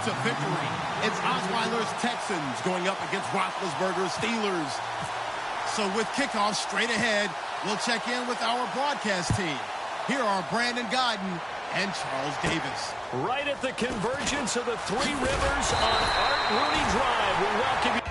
to victory. It's Osweiler's Texans going up against Roethlisberger's Steelers. So with kickoff straight ahead, we'll check in with our broadcast team. Here are Brandon Godden and Charles Davis. Right at the convergence of the Three Rivers on Art Rooney Drive, we welcome you.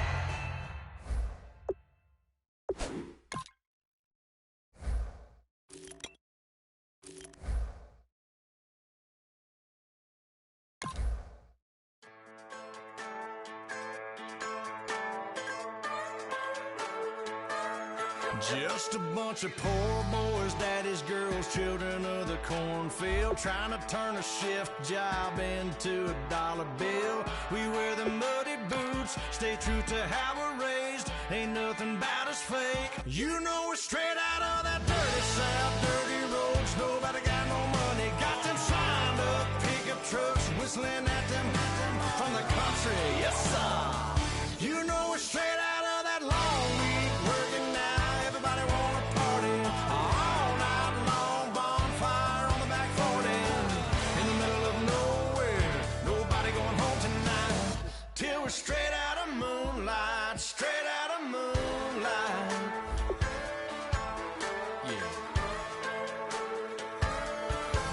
Just a bunch of poor boys, daddies, girls, children of the cornfield, trying to turn a shift job into a dollar bill. We wear the muddy boots, stay true to how we're raised. Ain't nothing about us fake. You know we're straight out of that dirty South, dirty roads. Nobody got no money, got them signed up pickup trucks, whistling at them from the country. Yes, sir. You know we're straight out of that long week working now. Everybody wanna party all night long, bonfire on the back 40, in the middle of nowhere, nobody going home tonight, till we're straight out of moonlight, straight out of moonlight. Yeah.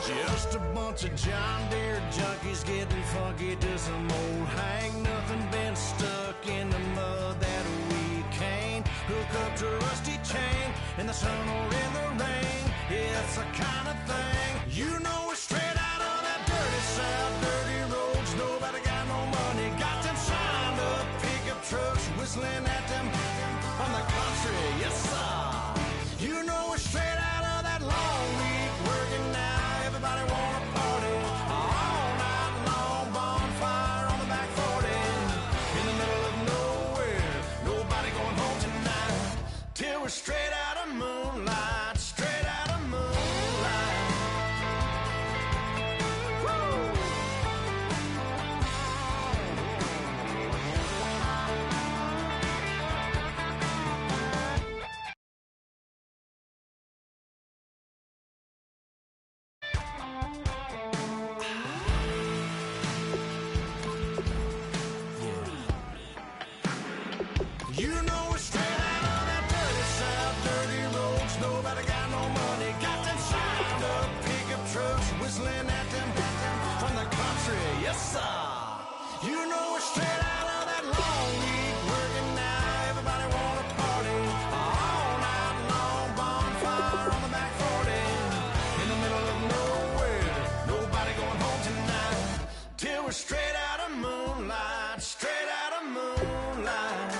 Just a bunch of John Deere junkies getting funky to some old hang, nothing been stuck in the mud that we can't hook up to a rusty chain in the sun or in the rain. It's the kind of thing, you know we're straight out of that dirty South, dirty roads. Nobody got no money, got them signed up pickup trucks, whistling at them from the country. Yes, sir. You know we're straight out of that long week working now. Everybody wanna party all night long, bonfire on the back 40, in the middle of nowhere, nobody going home tonight, till we're straight out of moonlight, straight out of moonlight. Woo! You know we're straight out of that dirty South, dirty roads. Nobody got no money, got them signed up pickup trucks, whistling at them from the country. Yes, sir. You know we're straight out of that long week working now. Everybody wanna party all night long, bonfire on the back 40, in the middle of nowhere, nobody going home tonight, till we're straight out of moonlight, straight out of moonlight.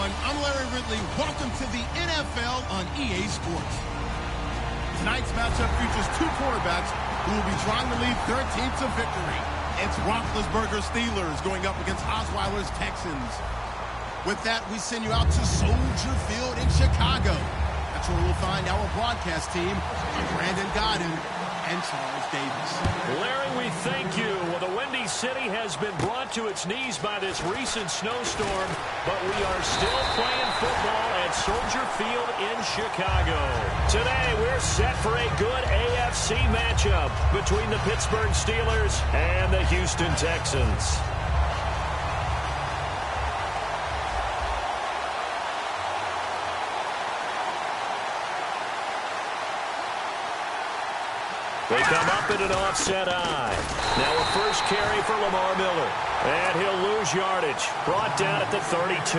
I'm Larry Ridley. Welcome to the NFL on EA Sports. Tonight's matchup features two quarterbacks who will be trying to lead their team to victory. It's Roethlisberger's Steelers going up against Osweiler's Texans. With that, we send you out to Soldier Field in Chicago. That's where we'll find our broadcast team, Brandon Godden and Charles Davis. Larry, we thank you. Well, the Windy City has been brought to its knees by this recent snowstorm, but we are still playing football at Soldier Field in Chicago. Today, we're set for a good AFC matchup between the Pittsburgh Steelers and the Houston Texans. They come up in an offset eye. Now a first carry for Lamar Miller. And he'll lose yardage. Brought down at the 32.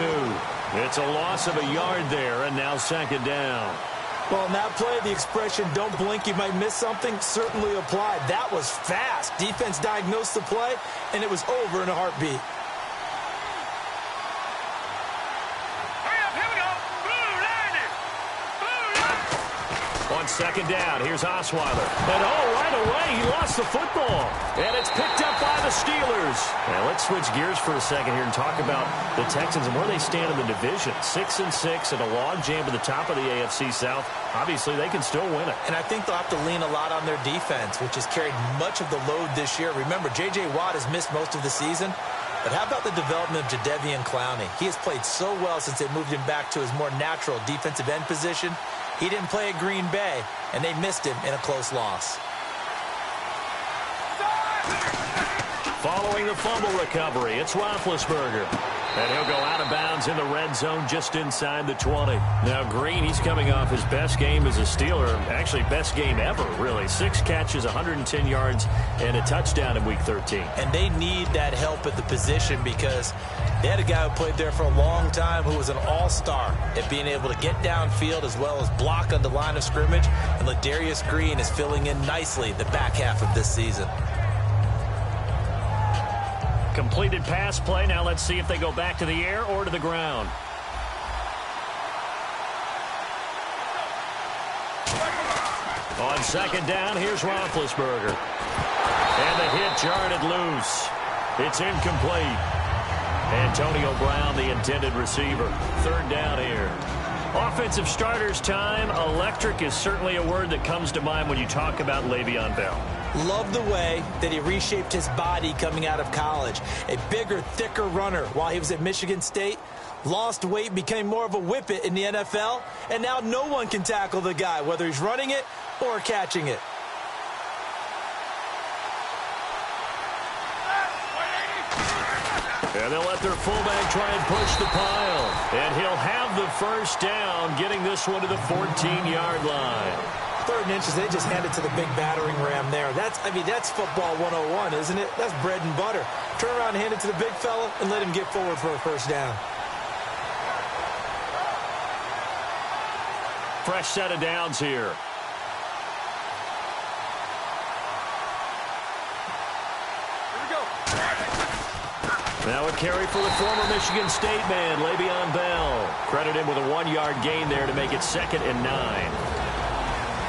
It's a loss of a yard there, and now second down. Well, in that play, the expression, don't blink, you might miss something, certainly applied. That was fast. Defense diagnosed the play, and it was over in a heartbeat. On second down, here's Osweiler. And right away, he lost the football. And it's picked up by the Steelers. Now, let's switch gears for a second here and talk about the Texans and where they stand in the division. 6-6 and a log jam to the top of the AFC South. Obviously, they can still win it. And I think they'll have to lean a lot on their defense, which has carried much of the load this year. Remember, J.J. Watt has missed most of the season. But how about the development of Jadeveon Clowney? He has played so well since they moved him back to his more natural defensive end position. He didn't play at Green Bay, and they missed him in a close loss. Following the fumble recovery, it's Roethlisberger. And he'll go out of bounds in the red zone just inside the 20. Now, Green, he's coming off his best game as a Steeler. Actually, best game ever, really. 6 catches, 110 yards, and a touchdown in Week 13. And they need that help at the position because they had a guy who played there for a long time who was an all-star at being able to get downfield as well as block on the line of scrimmage. And Ladarius Green is filling in nicely the back half of this season. Completed pass play. Now let's see if they go back to the air or to the ground. On second down, here's Roethlisberger. And the hit jarred it loose. It's incomplete. Antonio Brown, the intended receiver. Third down here. Offensive starters time. Electric is certainly a word that comes to mind when you talk about Le'Veon Bell. Love the way that he reshaped his body coming out of college. A bigger, thicker runner while he was at Michigan State. Lost weight, became more of a whippet in the NFL. And now no one can tackle the guy, whether he's running it or catching it. And they'll let their fullback try and push the pile. And he'll have the first down, getting this one to the 14-yard line. 3rd inches, they just hand it to the big battering ram there. That's football 101, isn't it? That's bread and butter. Turn around and hand it to the big fella and let him get forward for a first down. Fresh set of downs here. Now a carry for the former Michigan State man, Le'Veon Bell. Credit him with a 1-yard gain there to make it 2nd and 9.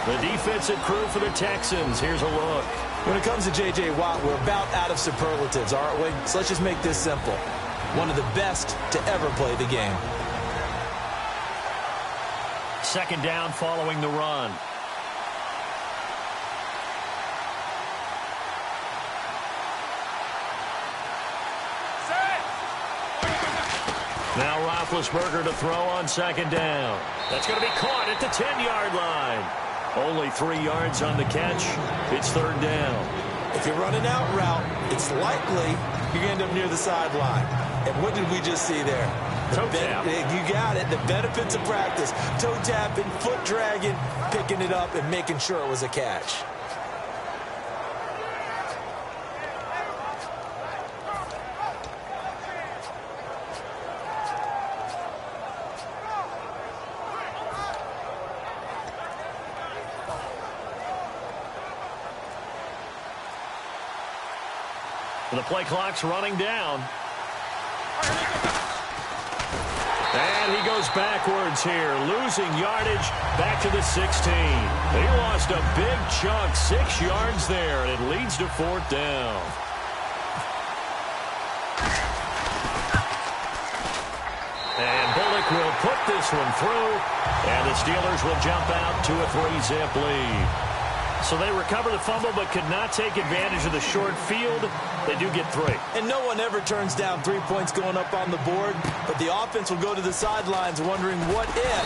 The defensive crew for the Texans. Here's a look. When it comes to J.J. Watt, we're about out of superlatives, aren't we? So let's just make this simple. One of the best to ever play the game. Second down following the run. Now Roethlisberger to throw on second down. That's going to be caught at the 10-yard line. Only 3 yards on the catch. It's 3rd down. If you're running out route, it's likely you're going to end up near the sideline. And what did we just see there? Toe tap. You got it. The benefits of practice. Toe tapping, foot dragging, picking it up, and making sure it was a catch. The play clock's running down. And he goes backwards here, losing yardage back to the 16. He lost a big chunk, 6 yards there, and it leads to 4th down. And Bullock will put this one through, and the Steelers will jump out to a 3-zip lead. So they recover the fumble but could not take advantage of the short field. They do get 3. And no one ever turns down 3 points going up on the board, but the offense will go to the sidelines wondering what if.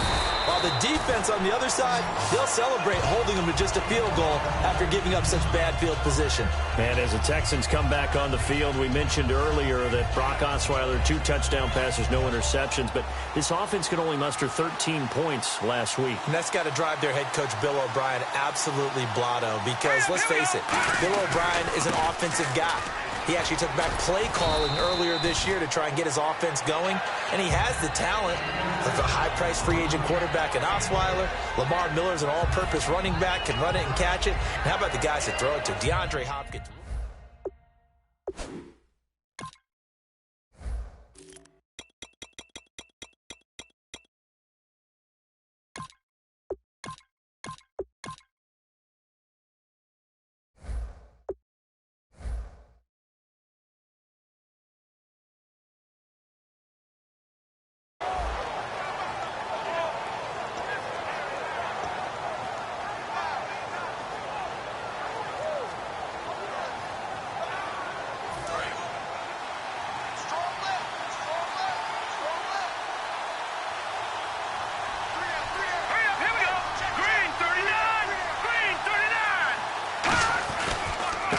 While the defense on the other side, they'll celebrate holding them to just a field goal after giving up such bad field position. And as the Texans come back on the field, we mentioned earlier that Brock Osweiler, 2 touchdown passes, no interceptions, but this offense could only muster 13 points last week. And that's got to drive their head coach Bill O'Brien absolutely blotto because, let's face it, Bill O'Brien is an offensive guy. He actually took back play calling earlier this year to try and get his offense going, and he has the talent. Like a high-priced free agent quarterback in Osweiler. Lamar Miller's an all-purpose running back, can run it and catch it. And how about the guys that throw it to? DeAndre Hopkins.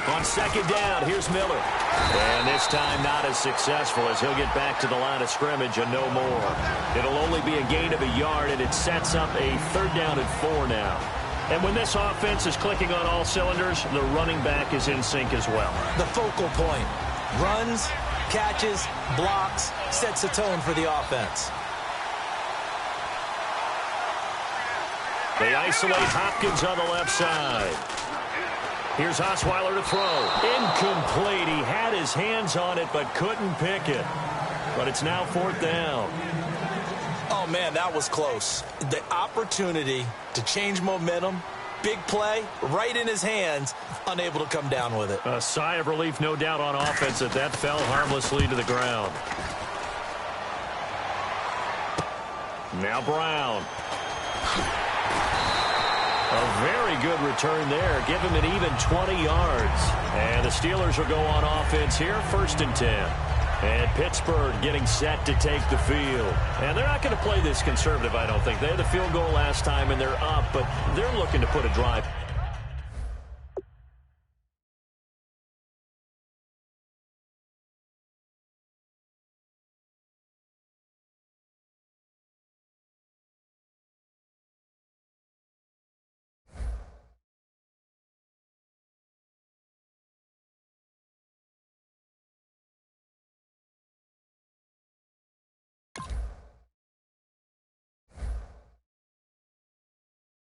On second down, here's Miller. And this time not as successful as he'll get back to the line of scrimmage and no more. It'll only be a gain of a yard, and it sets up a 3rd down and 4 now. And when this offense is clicking on all cylinders, the running back is in sync as well. The focal point. Runs, catches, blocks, sets the tone for the offense. They isolate Hopkins on the left side. Here's Osweiler to throw. Incomplete. He had his hands on it but couldn't pick it. But it's now 4th down. Oh, man, that was close. The opportunity to change momentum, big play, right in his hands, unable to come down with it. A sigh of relief, no doubt, on offense that fell harmlessly to the ground. Now Brown. A very good return there. Give him an even 20 yards. And the Steelers will go on offense here, 1st and 10. And Pittsburgh getting set to take the field. And they're not going to play this conservative, I don't think. They had the field goal last time, and they're up, but they're looking to put a drive.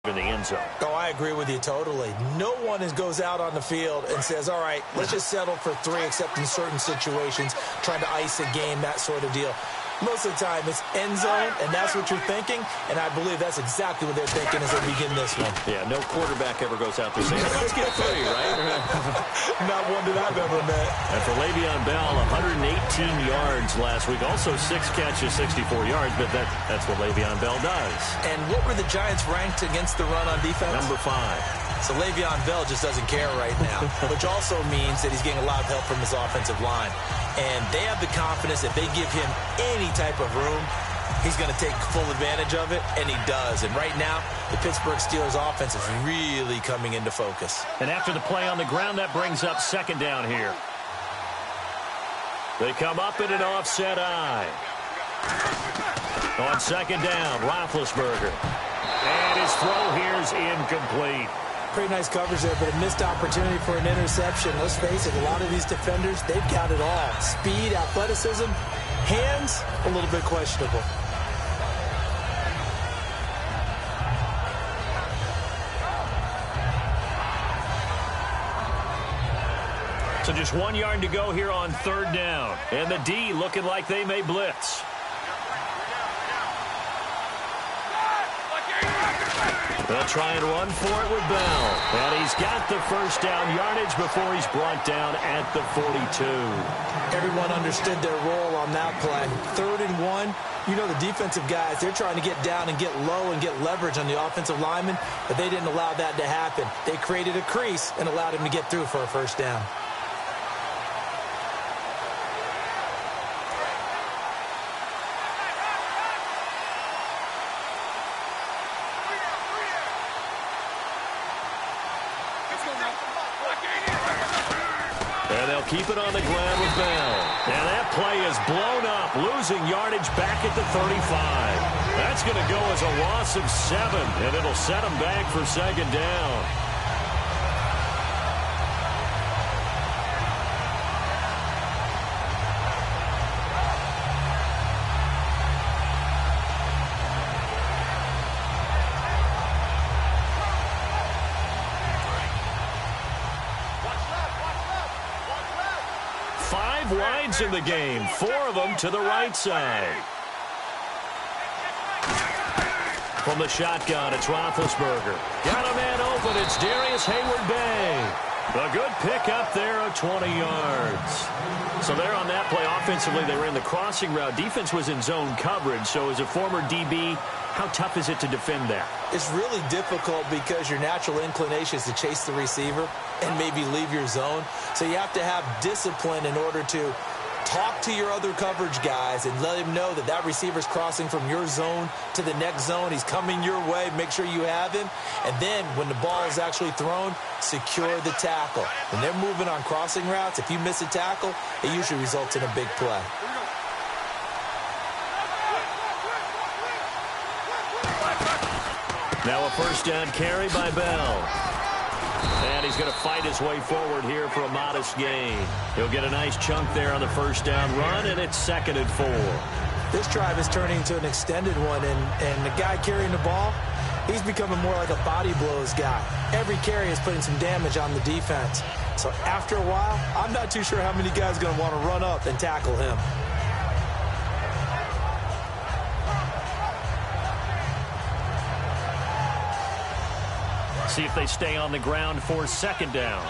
In the end zone. Oh, I agree with you totally. No one goes out on the field and says, all right, let's just settle for 3, except in certain situations, trying to ice a game, that sort of deal. Most of the time, it's end zone, and that's what you're thinking, and I believe that's exactly what they're thinking as they begin this one. Yeah, no quarterback ever goes out there saying, let's get 3, right? Not one that I've ever met. And for Le'Veon Bell, 118 yards last week. Also 6 catches, 64 yards, but that's what Le'Veon Bell does. And what were the Giants ranked against the run on defense? Number 5. So Le'Veon Bell just doesn't care right now, which also means that he's getting a lot of help from his offensive line. And they have the confidence that they give him any type of room, he's going to take full advantage of it, and he does. And right now, the Pittsburgh Steelers offense is really coming into focus. And after the play on the ground, that brings up 2nd down here. They come up in an offset eye. On 2nd down, Roethlisberger. And his throw here is incomplete. Pretty nice coverage there, but a missed opportunity for an interception. Let's face it, a lot of these defenders, they've got it all. Speed, athleticism, hands, a little bit questionable. So just 1 yard to go here on 3rd down. And the D looking like they may blitz. They'll try and run for it with Bell. And he's got the 1st down yardage before he's brought down at the 42. Everyone understood their role on that play. 3rd and 1. You know the defensive guys, they're trying to get down and get low and get leverage on the offensive lineman, but they didn't allow that to happen. They created a crease and allowed him to get through for a 1st down. And they'll keep it on the ground with Bell. And that play is blown up, losing yardage back at the 35. That's going to go as a loss of 7, and it'll set them back for 2nd down. 5 wides in the game, 4 of them to the right side. From the shotgun, it's Roethlisberger. Got a man open. It's Darius Hayward-Bay. A good pick up there of 20 yards. So there on that play, offensively, they ran the crossing route. Defense was in zone coverage. So as a former DB, how tough is it to defend that? It's really difficult because your natural inclination is to chase the receiver and maybe leave your zone. So you have to have discipline in order to talk to your other coverage guys and let him know that that receiver's crossing from your zone to the next zone. He's coming your way. Make sure you have him. And then when the ball is actually thrown, secure the tackle. When they're moving on crossing routes, if you miss a tackle, it usually results in a big play. Now a first down carry by Bell. And he's going to fight his way forward here for a modest gain. He'll get a nice chunk there on the first down run, and it's 2nd and 4. This drive is turning into an extended one, and the guy carrying the ball, he's becoming more like a body blows guy. Every carry is putting some damage on the defense. So after a while, I'm not too sure how many guys are going to want to run up and tackle him. See if they stay on the ground for 2nd down.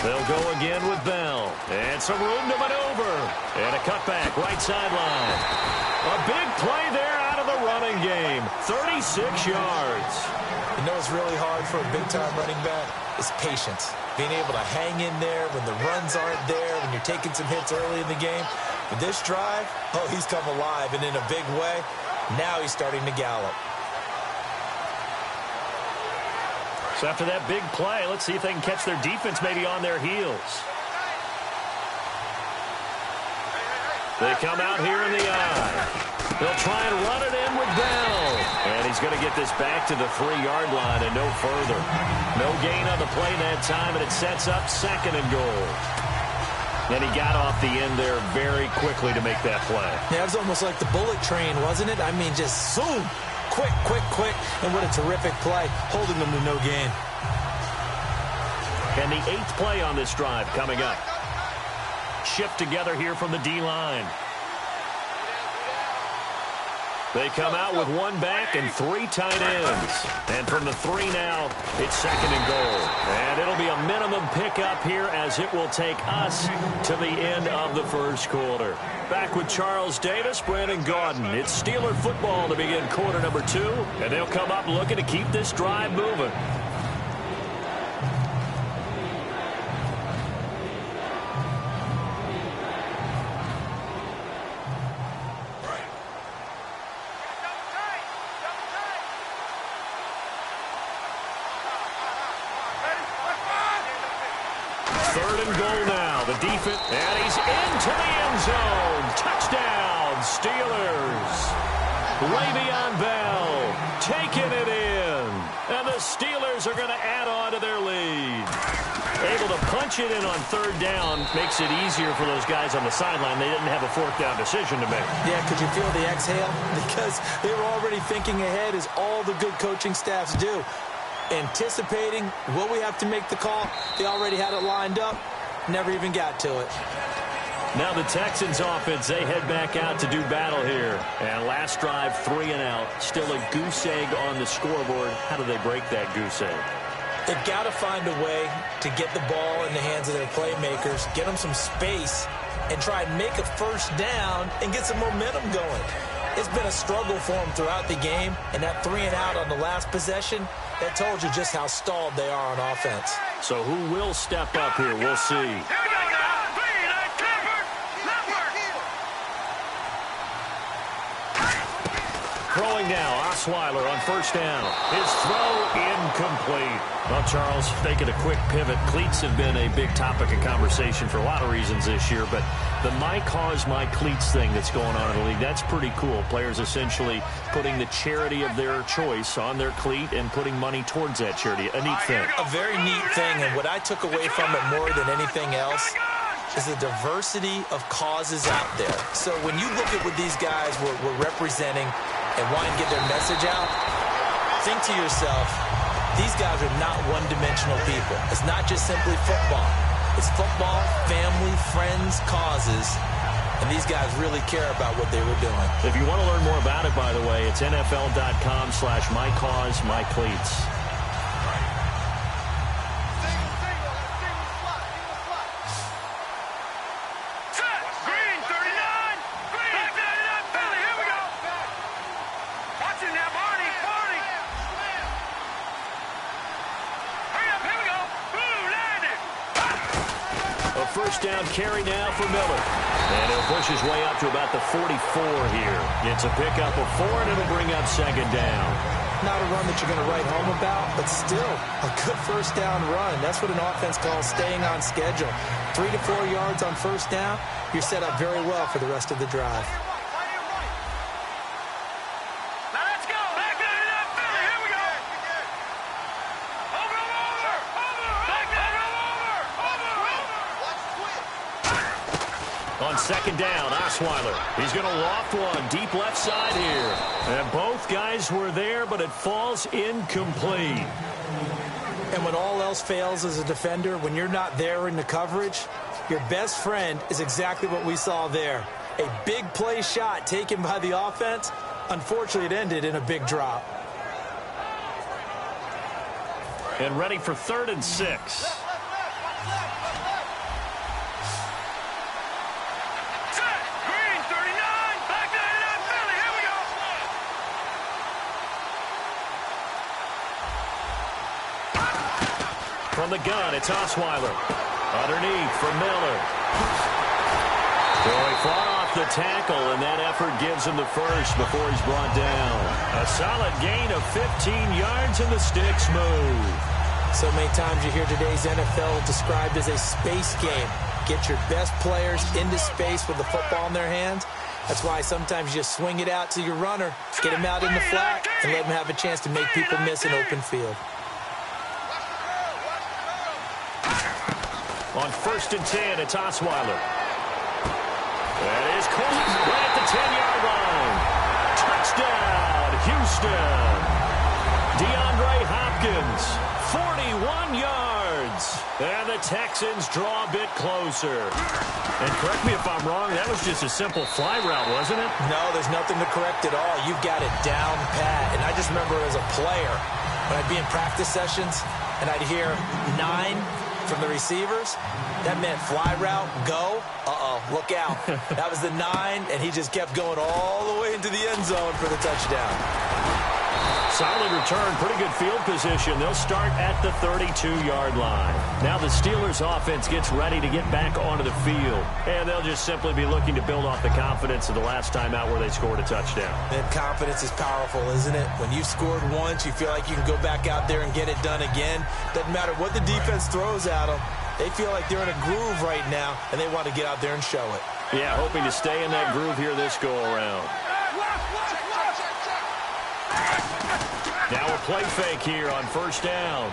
They'll go again with Bell. And some room to maneuver. And a cutback, right sideline. A big play there out of the running game. 36 yards. You know what's really hard for a big-time running back? Is patience. Being able to hang in there when the runs aren't there, when you're taking some hits early in the game. But this drive, oh, he's come alive, and in a big way, now he's starting to gallop. So after that big play, let's see if they can catch their defense maybe on their heels. They come out here in the eye. They'll try and run it in with Bell. And he's going to get this back to the 3-yard line and no further. No gain on the play that time, and it sets up 2nd and goal. And he got off the end there very quickly to make that play. Yeah, it was almost like the bullet train, wasn't it? I mean, just zoom. Quick, quick, quick. And what a terrific play, holding them to no gain. And the 8th play on this drive coming up. Shift together here from the D-line. They come out with 1 back and 3 tight ends. And from the 3 now, it's 2nd and goal. And it'll be a minimum pickup here as it will take us to the end of the first quarter. Back with Charles Davis, Brandon Gaudin. It's Steeler football to begin quarter number 2. And they'll come up looking to keep this drive moving. Defense, and he's into the end zone. Touchdown, Steelers. Le'Veon Bell taking it in. And the Steelers are going to add on to their lead. Able to punch it in on 3rd down makes it easier for those guys on the sideline. They didn't have a 4th down decision to make. Yeah, could you feel the exhale? Because they were already thinking ahead, as all the good coaching staffs do. Anticipating, will we have to make the call? They already had it lined up. Never even got to it. Now the Texans offense, they head back out to do battle here. And last drive, 3 and out. Still a goose egg on the scoreboard. How do they break that goose egg? They've got to find a way to get the ball in the hands of their playmakers, get them some space, and try and make a first down and get some momentum going. It's been a struggle for them throughout the game, and that 3 and out on the last possession, that told you just how stalled they are on offense. So who will step up here? We'll see. Throwing now, Osweiler on first down. His throw incomplete. Well, Charles, making a quick pivot. Cleats have been a big topic of conversation for a lot of reasons this year, but the my cause, my cleats thing that's going on in the league, that's pretty cool. Players essentially putting the charity of their choice on their cleat and putting money towards that charity. A neat thing. A very neat thing, and what I took away from it more than anything else is the diversity of causes out there. So when you look at what these guys were representing and want to get their message out, think to yourself, these guys are not one-dimensional people. It's not just simply football. It's football, family, friends, causes, and these guys really care about what they were doing. If you want to learn more about it, by the way, it's NFL.com/mycause.mycleats. First down carry now for Miller. And he'll push his way up to about the 44 here. It's a pickup of 4, and it'll bring up second down. Not a run that you're going to write home about, but still a good first down run. That's what an offense calls staying on schedule. 3 to 4 yards on first down, you're set up very well for the rest of the drive. On second down, Osweiler. He's going to loft one deep left side here. And both guys were there, but it falls incomplete. And when all else fails as a defender, when you're not there in the coverage, your best friend is exactly what we saw there. A big play shot taken by the offense. Unfortunately, it ended in a big drop. And ready for 3rd and 6. From the gun, it's Osweiler. Underneath for Miller. So he fought off the tackle, and that effort gives him the first before he's brought down. A solid gain of 15 yards, and the sticks move. So many times you hear today's NFL described as a space game. Get your best players into space with the football in their hands. That's why sometimes you just swing it out to your runner, get him out in the flat, and let him have a chance to make people miss an open field. On 1st and 10, it's Osweiler. That is caught right at the 10-yard line. Touchdown, Houston. DeAndre Hopkins, 41 yards. And the Texans draw a bit closer. And correct me if I'm wrong, that was just a simple fly route, wasn't it? No, there's nothing to correct at all. You've got it down pat. And I just remember as a player, when I'd be in practice sessions and I'd hear 9 from the receivers, that meant fly route, go, look out. That was the 9, and he just kept going all the way into the end zone for the touchdown. Solid return, pretty good field position. They'll start at the 32-yard line. Now the Steelers' offense gets ready to get back onto the field, and they'll just simply be looking to build off the confidence of the last time out where they scored a touchdown. And confidence is powerful, isn't it? When you've scored once, you feel like you can go back out there and get it done again. Doesn't matter what the defense throws at them. They feel like they're in a groove right now, and they want to get out there and show it. Yeah, hoping to stay in that groove here this go-around. Now a play fake here on first down.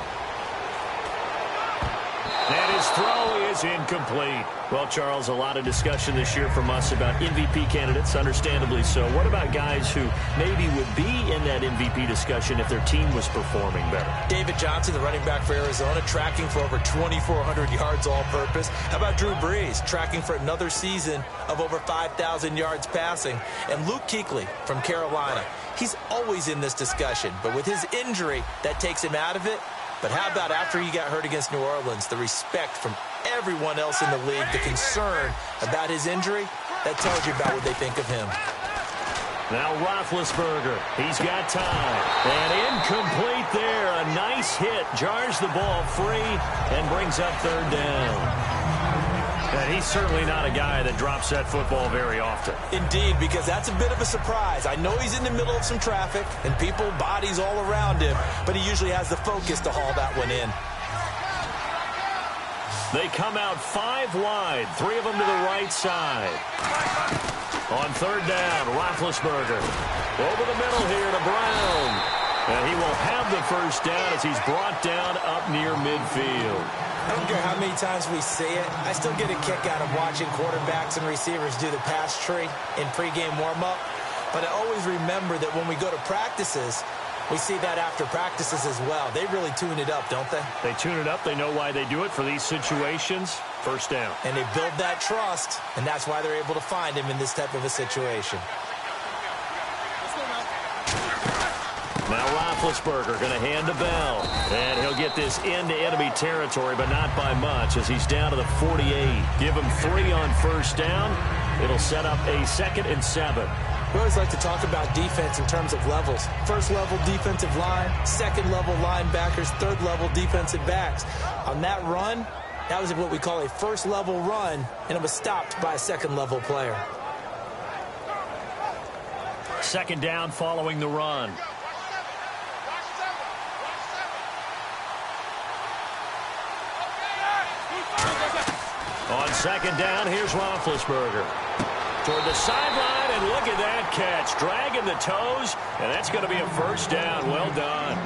And his throw is incomplete. Well, Charles, a lot of discussion this year from us about MVP candidates, understandably so. What about guys who maybe would be in that MVP discussion if their team was performing better? David Johnson, the running back for Arizona, tracking for over 2,400 yards all-purpose. How about Drew Brees, tracking for another season of over 5,000 yards passing? And Luke Kuechly from Carolina. He's always in this discussion, but with his injury, that takes him out of it. But how about after he got hurt against New Orleans, the respect from everyone else in the league, the concern about his injury, that tells you about what they think of him. Now Roethlisberger, he's got time. And incomplete there. A nice hit, jars the ball free, and brings up 3rd down. And he's certainly not a guy that drops that football very often. Indeed, because that's a bit of a surprise. I know he's in the middle of some traffic and people, bodies all around him, but he usually has the focus to haul that one in. They come out 5 wide, 3 of them to the right side. On 3rd down, Roethlisberger. Over the middle here to Brown. And he will have the first down as he's brought down up near midfield. I don't care how many times we see it. I still get a kick out of watching quarterbacks and receivers do the pass tree in pregame warm-up. But I always remember that when we go to practices, We see that after practices as well. They really tune it up, don't they? They tune it up. They know why they do it for these situations. First down. And they build that trust, and that's why they're able to find him in this type of a situation. Now Roethlisberger going to hand to Bell. And he'll get this into enemy territory, but not by much as he's down to the 48. Give him 3 on first down. It'll set up a 2nd and 7. We always like to talk about defense in terms of levels. First level defensive line, second level linebackers, third level defensive backs. On that run, that was what we call a first level run, and it was stopped by a second level player. 2nd down following the run. On 2nd down, here's Roethlisberger. Toward the sideline, and look at that catch. Dragging the toes, and that's going to be a first down. Well done.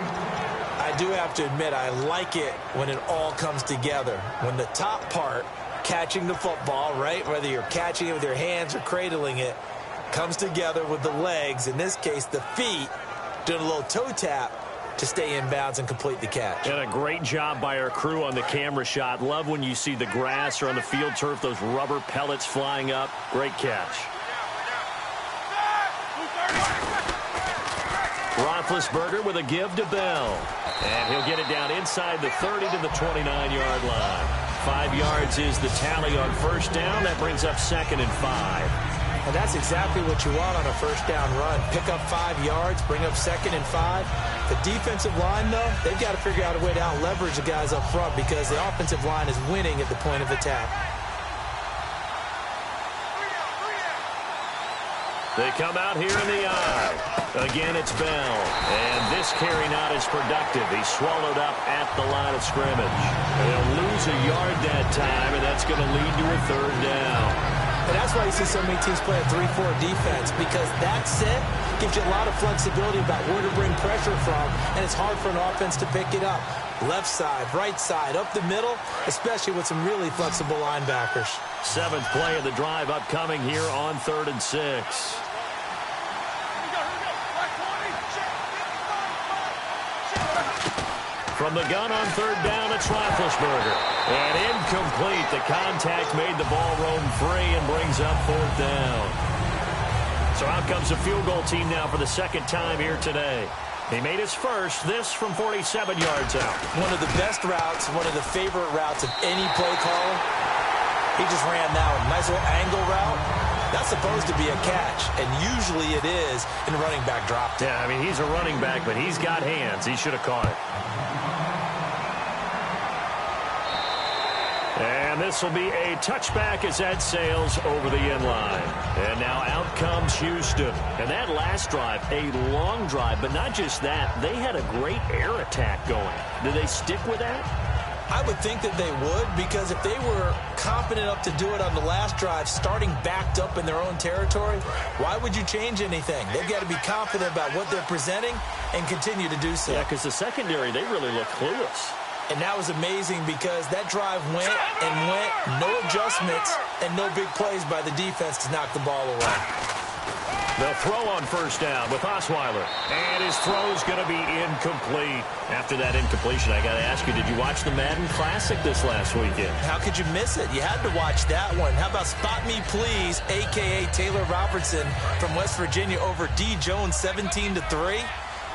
I do have to admit, I like it when it all comes together. When the top part, catching the football, right, whether you're catching it with your hands or cradling it, comes together with the legs, in this case the feet, doing a little toe tap to stay in bounds and complete the catch. And a great job by our crew on the camera shot. Love when you see the grass or on the field turf, those rubber pellets flying up. Great catch. Roethlisberger with a give to Bell. And he'll get it down inside the 30 to the 29-yard line. 5 yards is the tally on first down. That brings up 2nd and 5. And that's exactly what you want on a first down run. Pick up 5 yards, bring up 2nd and 5. The defensive line, though, they've got to figure out a way to out-leverage the guys up front because the offensive line is winning at the point of attack. They come out here in the eye. Again, it's Bell. And this carry not as productive. He's swallowed up at the line of scrimmage. And they'll lose a yard that time, and that's going to lead to a 3rd down. And that's why you see so many teams play a 3-4 defense, because that set gives you a lot of flexibility about where to bring pressure from, and it's hard for an offense to pick it up. Left side, right side, up the middle, especially with some really flexible linebackers. 7th play of the drive upcoming here on 3rd and 6. From the gun on 3rd down, it's Roethlisberger. And incomplete. The contact made the ball roam free and brings up 4th down. So out comes the field goal team now for the 2nd time here today. He made his first, this from 47 yards out. One of the best routes, one of the favorite routes of any play caller. He just ran that one. Nice little angle route. That's supposed to be a catch, and usually it is in running back drop. Yeah, I mean, he's a running back, but he's got hands. He should have caught it. And this will be a touchback as that sails over the end line. And now out comes Houston. And that last drive, a long drive, but not just that. They had a great air attack going. Do they stick with that? I would think that they would, because if they were confident enough to do it on the last drive, starting backed up in their own territory, why would you change anything? They've got to be confident about what they're presenting and continue to do so. Yeah, because the secondary, they really look clueless. And that was amazing because that drive went and went, no adjustments, and no big plays by the defense to knock the ball away. The throw on first down with Osweiler. And his throw's going to be incomplete. After that incompletion, I got to ask you, did you watch the Madden Classic this last weekend? How could you miss it? You had to watch that one. How about Spot Me Please, a.k.a. Taylor Robertson from West Virginia over D. Jones 17-3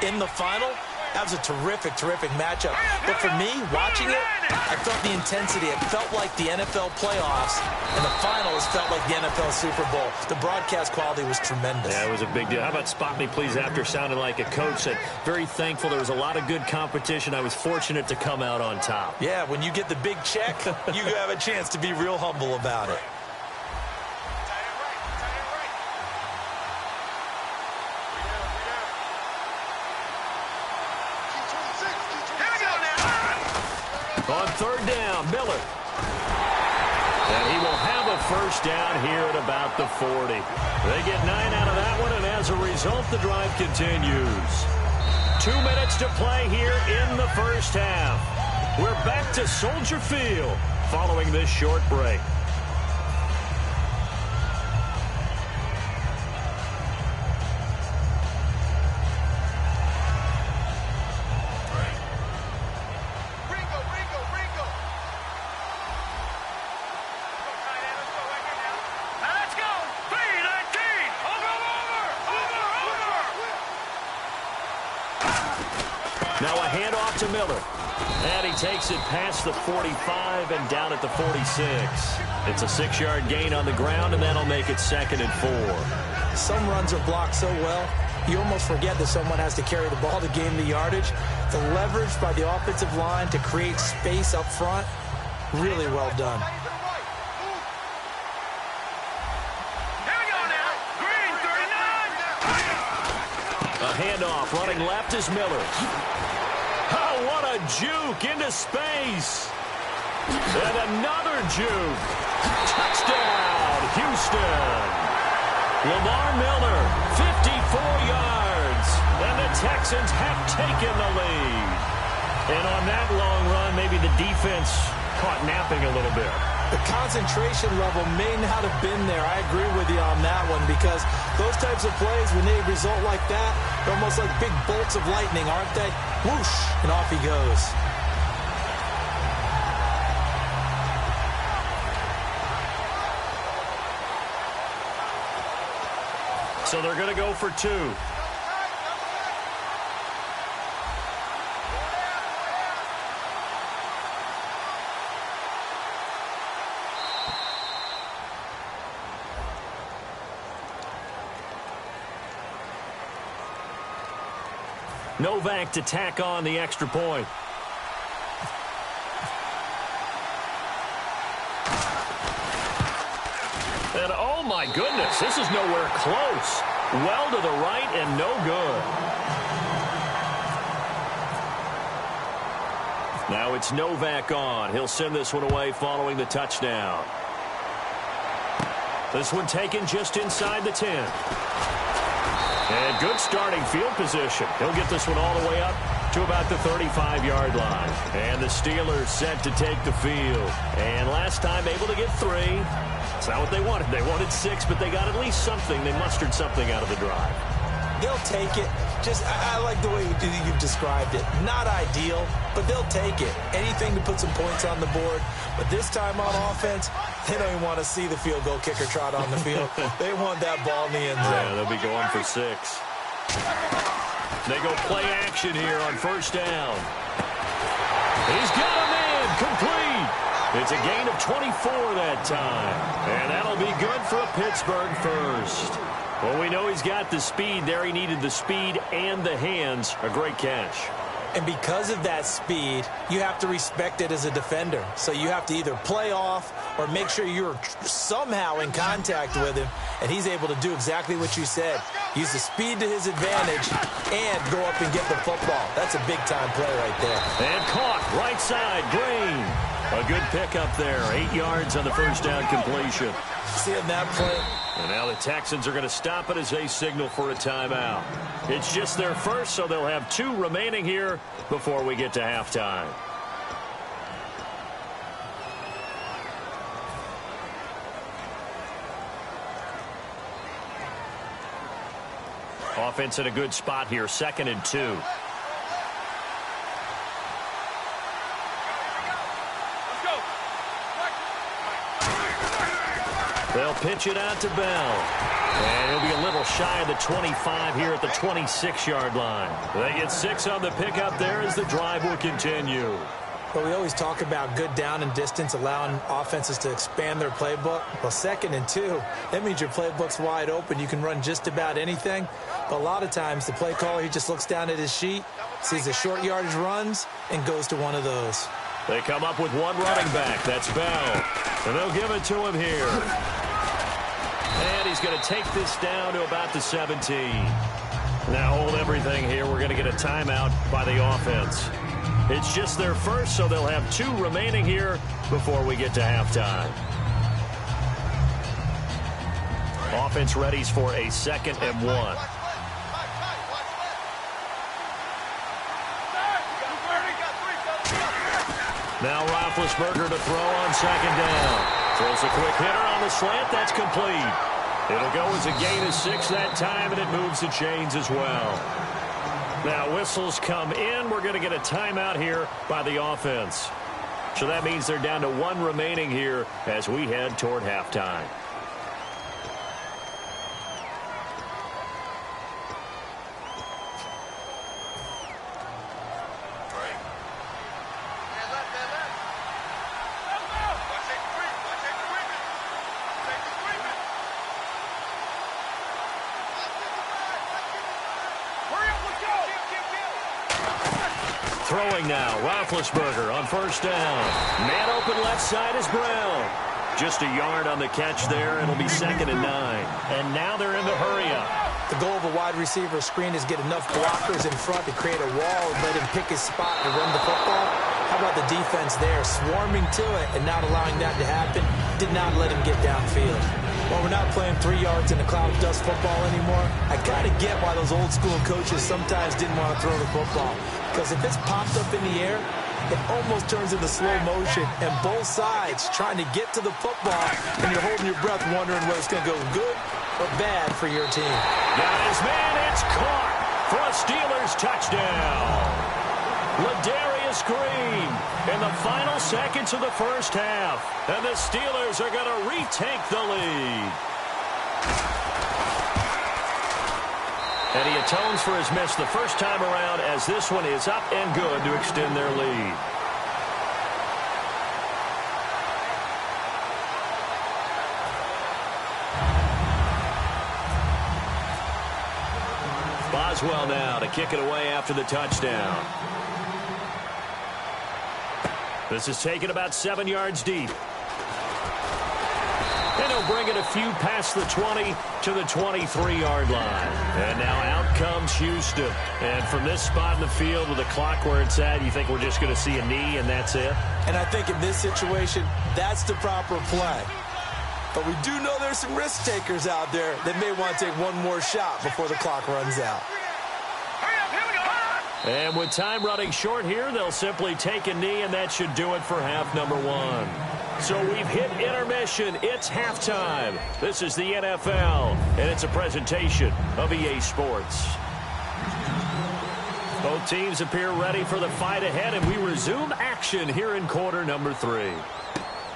in the final? That was a terrific, terrific matchup. But for me, watching it, I felt the intensity. It felt like the NFL playoffs, and the finals felt like the NFL Super Bowl. The broadcast quality was tremendous. Yeah, it was a big deal. How about Spot Me Please after sounding like a coach? Said, very thankful. There was a lot of good competition. I was fortunate to come out on top. Yeah, when you get the big check, you have a chance to be real humble about it. On 3rd down, Miller. And he will have a first down here at about the 40. They get 9 out of that one, and as a result, the drive continues. 2 minutes to play here in the first half. We're back to Soldier Field following this short break. Now a handoff to Miller. And he takes it past the 45 and down at the 46. It's a 6-yard gain on the ground, and that'll make it 2nd and 4. Some runs are blocked so well, you almost forget that someone has to carry the ball to gain the yardage. The leverage by the offensive line to create space up front, really well done. A handoff running left is Miller. Oh, what a juke into space. And another juke. Touchdown, Houston. Lamar Miller, 54 yards. And the Texans have taken the lead. And on that long run, maybe the defense caught napping a little bit. The concentration level may not have been there. I agree with you on that one, because those types of plays, when they result like that, they're almost like big bolts of lightning, aren't they? Whoosh, and off he goes. So they're going to go for 2. Novak to tack on the extra point. And oh my goodness, this is nowhere close. Well to the right and no good. Now it's Novak on. He'll send this one away following the touchdown. This one taken just inside the 10. And good starting field position. He'll get this one all the way up to about the 35-yard line. And the Steelers set to take the field. And last time able to get 3. It's not what they wanted. They wanted 6, but they got at least something. They mustered something out of the drive. They'll take it. I like the way you've described it. Not ideal, but they'll take it. Anything to put some points on the board. But this time on offense, they don't even want to see the field goal kicker trot on the field. They want that ball in the end zone. Yeah, they'll be going for 6. They go play action here on 1st down. He's got a man complete. It's a gain of 24 that time. And that'll be good for a Pittsburgh first. Well, we know he's got the speed there. He needed the speed and the hands. A great catch. And because of that speed, you have to respect it as a defender. So you have to either play off or make sure you're somehow in contact with him. And he's able to do exactly what you said. Use the speed to his advantage and go up and get the football. That's a big-time play right there. And caught right side, Green. A good pickup there. 8 yards on the 1st down completion. Seeing that play. And now the Texans are going to stop it as they signal for a timeout. It's just their first, so they'll have 2 remaining here before we get to halftime. Offense in a good spot here, 2nd and 2. They'll pitch it out to Bell. And he'll be a little shy of the 25 here at the 26-yard line. They get 6 on the pickup there as the drive will continue. But we always talk about good down and distance, allowing offenses to expand their playbook. Well, 2nd and 2, that means your playbook's wide open. You can run just about anything. But a lot of times, the play caller, he just looks down at his sheet, sees the short yardage runs, and goes to one of those. They come up with 1 running back. That's Bell. And they'll give it to him here. And he's going to take this down to about the 17. Now hold everything here. We're going to get a timeout by the offense. It's just their first, so they'll have 2 remaining here before we get to halftime. Offense readies for a 2nd and 1. Now Roethlisberger to throw on 2nd down. Throws a quick hitter on the slant. That's complete. It'll go as a gain of 6 that time, and it moves the chains as well. Now whistles come in. We're going to get a timeout here by the offense. So that means they're down to 1 remaining here as we head toward halftime. Throwing now, Roethlisberger on first down. Man open left side is Brown. Just a yard on the catch there. It'll be 2nd and 9. And now they're in the hurry-up. The goal of a wide receiver screen is get enough blockers in front to create a wall and let him pick his spot to run the football. How about the defense there, swarming to it and not allowing that to happen? Did not let him get downfield. While we're not playing 3 yards in a cloud of dust football anymore, I kind of get why those old school coaches sometimes didn't want to throw the football. Because if it's popped up in the air, it almost turns into slow motion, and both sides trying to get to the football, and you're holding your breath wondering whether it's going to go good or bad for your team. Got his man, it's caught for a Steelers touchdown. Ladarius Green in the final seconds of the first half, and the Steelers are going to retake the lead. And he atones for his miss the first time around as this one is up and good to extend their lead. Boswell now to kick it away after the touchdown. This is taken about 7 yards deep. And he'll bring it a few past the 20 to the 23-yard line. And now out comes Houston. And from this spot in the field with the clock where it's at, you think we're just going to see a knee and that's it? And I think in this situation, that's the proper play. But we do know there's some risk takers out there that may want to take one more shot before the clock runs out. And with time running short here, they'll simply take a knee, and that should do it for half number 1. So we've hit intermission. It's halftime. This is the NFL, and it's a presentation of EA Sports. Both teams appear ready for the fight ahead, and we resume action here in quarter number 3.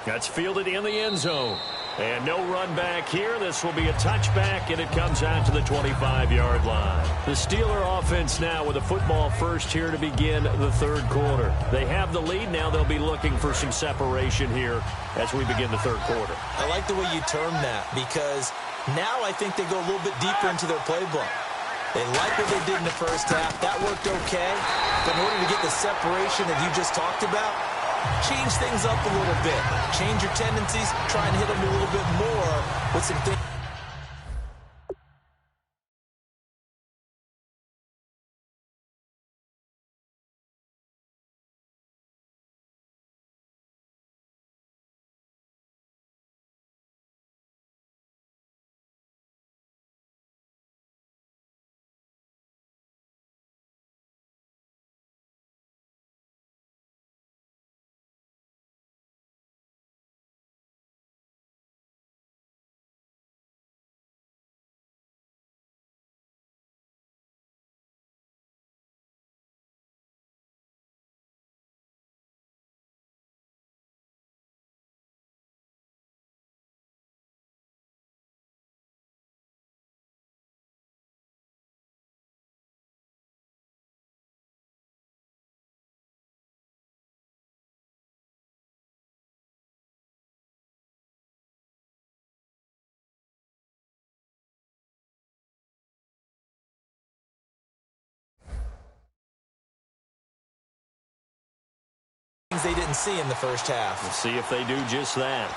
That's fielded in the end zone. And no run back here. This will be a touchback, and it comes out to the 25-yard line. The Steeler offense now with a football first here to begin the third quarter. They have the lead. Now they'll be looking for some separation here as we begin the third quarter. I like the way you term that because now I think they go a little bit deeper into their playbook. They like what they did in the first half. That worked okay. But in order to get the separation that you just talked about, change things up a little bit. Change your tendencies. Try and hit them a little bit more with some things. They didn't see in the first half. We'll see if they do just that.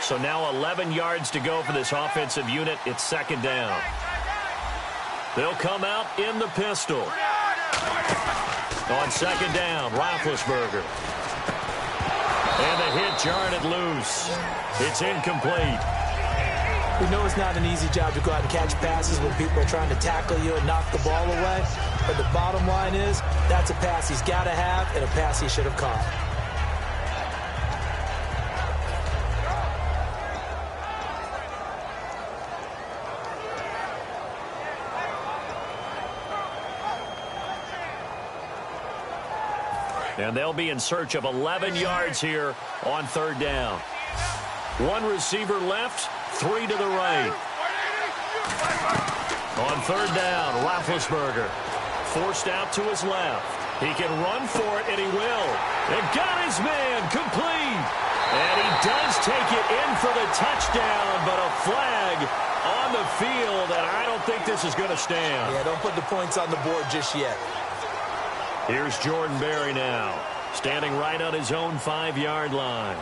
So now 11 yards to go for this offensive unit. It's second down. They'll come out in the pistol. On second down, Roethlisberger. And the hit jarred it loose. It's incomplete. We know it's not an easy job to go out and catch passes when people are trying to tackle you and knock the ball away. But the bottom line is, that's a pass he's got to have and a pass he should have caught. And they'll be in search of 11 yards here on third down. One receiver left, 3 to the right. On third down, Roethlisberger forced out to his left. He can run for it, and he will. And got his man complete. And he does take it in for the touchdown, but a flag on the field, and I don't think this is going to stand. Yeah, don't put the points on the board just yet. Here's Jordan Berry now, standing right on his own 5-yard line.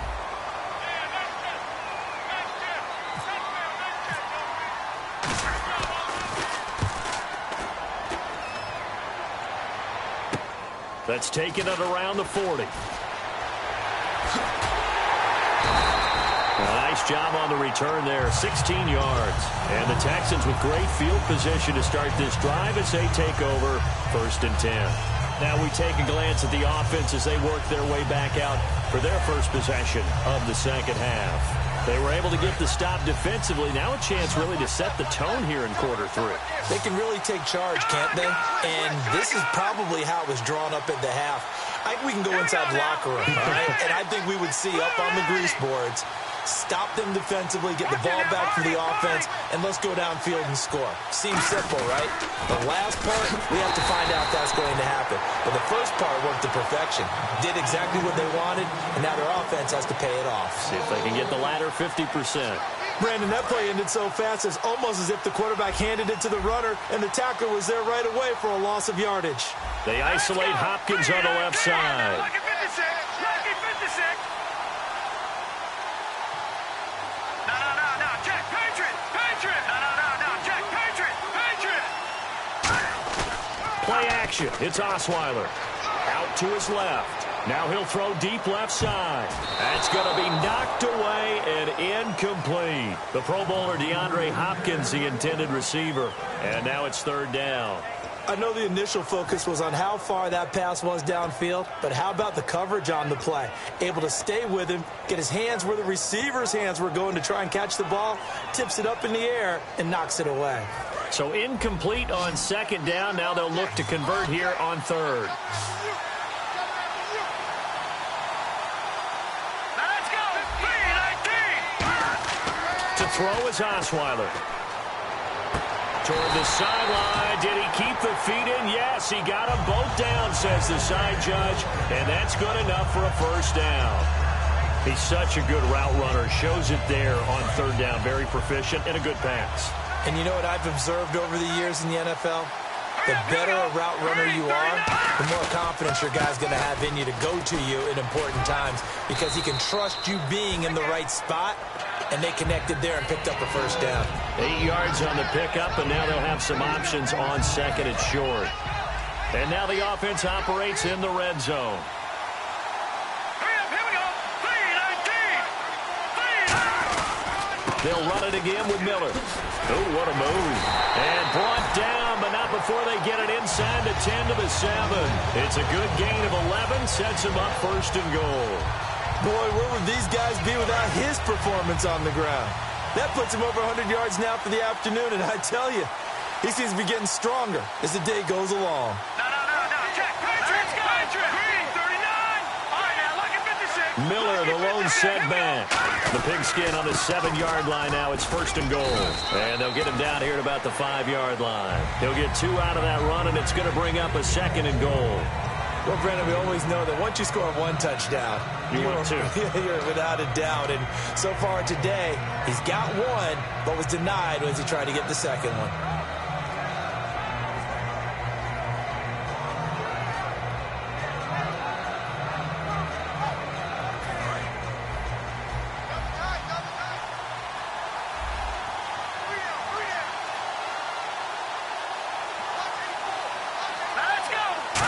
That's taken it around the 40. Nice job on the return there, 16 yards. And the Texans with great field position to start this drive as they take over 1st and 10. Now we take a glance at the offense as they work their way back out for their first possession of the second half. They were able to get the stop defensively. Now a chance really to set the tone here in quarter 3. They can really take charge, can't they? And this is probably how it was drawn up at the half. I think we can go inside the locker room, all right? And I think we would see up on the grease boards, stop them defensively, get the ball back for the offense, and let's go downfield and score. Seems simple, right? The last part, we have to find out if that's going to happen. But the first part worked to perfection. Did exactly what they wanted, and now their offense has to pay it off. See if they can get the latter 50%. Brandon, that play ended so fast, it's almost as if the quarterback handed it to the runner, and the tackler was there right away for a loss of yardage. They isolate Hopkins on the left side. Lucky 56. Lucky 56. No. Jack, Patriot. No. Jack, Patriot. Play action. It's Osweiler. Out to his left. Now he'll throw deep left side. That's going to be knocked away and incomplete. The Pro Bowler DeAndre Hopkins, the intended receiver. And now it's 3rd down. I know the initial focus was on how far that pass was downfield, but how about the coverage on the play? Able to stay with him, get his hands where the receiver's hands were going to try and catch the ball, tips it up in the air, and knocks it away. So incomplete on 2nd down. Now they'll look to convert here on 3rd. Let's go. 3-19. To throw is Osweiler. Toward the sideline. Did he keep the feet in? Yes, he got them both down, says the side judge. And that's good enough for a 1st down. He's such a good route runner. Shows it there on 3rd down. Very proficient and a good pass. And you know what I've observed over the years in the NFL? The better a route runner you are, the more confidence your guy's going to have in you to go to you in important times because he can trust you being in the right spot, and they connected there and picked up a 1st down. 8 yards on the pickup, and now they'll have some options on 2nd and short. And now the offense operates in the red zone. Here we go. 3-19. They'll run it again with Miller. Oh, what a move. And brought down, but not before they get it inside the 10 to the 7. It's a good gain of 11, sets them up 1st and goal. Boy, where would these guys be without his performance on the ground? That puts him over 100 yards now for the afternoon, and I tell you, he seems to be getting stronger as the day goes along. No. Jack, Patriot. Green, 39. All right, now, lucky 56. Miller, the lone setback. The pigskin on the 7-yard line now. It's 1st and goal. And they'll get him down here at about the 5-yard line. He'll get 2 out of that run, and it's going to bring up a 2nd and goal. Well, Brandon, we always know that once you score 1 touchdown, you're without a doubt. And so far today, he's got 1, but was denied as he tried to get the 2nd one.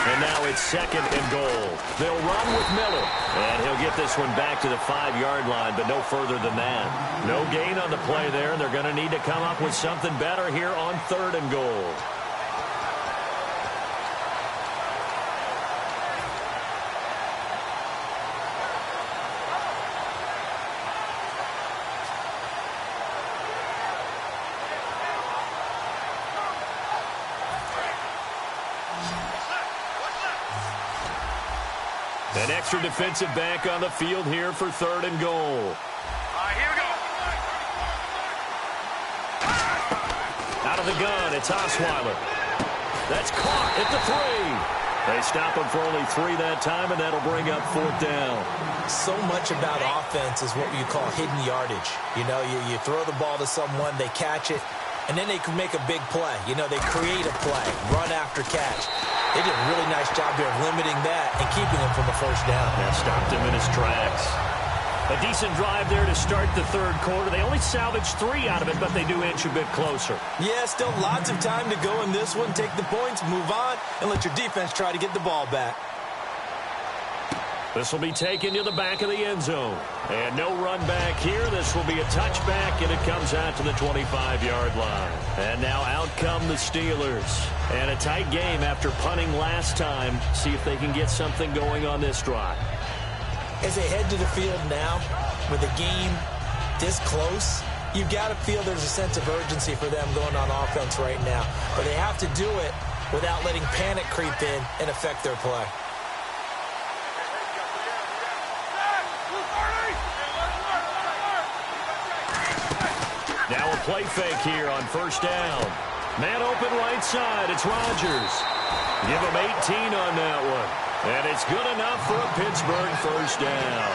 And now it's 2nd and goal. They'll run with Miller. And he'll get this one back to the 5-yard line, but no further than that. No gain on the play there, and they're going to need to come up with something better here on 3rd and goal. An extra defensive back on the field here for 3rd and goal. All right, here we go. Out of the gun, it's Osweiler. That's caught at the 3. They stop him for only 3 that time, and that'll bring up 4th down. So much about offense is what you call hidden yardage. You know, you throw the ball to someone, they catch it, and then they can make a big play. You know, they create a play, run after catch. They did a really nice job there of limiting that and keeping him from a 1st down. That stopped him in his tracks. A decent drive there to start the 3rd quarter. They only salvaged 3 out of it, but they do inch a bit closer. Yeah, still lots of time to go in this one. Take the points, move on, and let your defense try to get the ball back. This will be taken to the back of the end zone. And no run back here. This will be a touchback, and it comes out to the 25-yard line. And now out come the Steelers. And a tight game after punting last time. See if they can get something going on this drive. As they head to the field now, with the game this close, you've got to feel there's a sense of urgency for them going on offense right now. But they have to do it without letting panic creep in and affect their play. Now a play fake here on 1st down. Man open right side. It's Rodgers. Give him 18 on that one. And it's good enough for a Pittsburgh 1st down.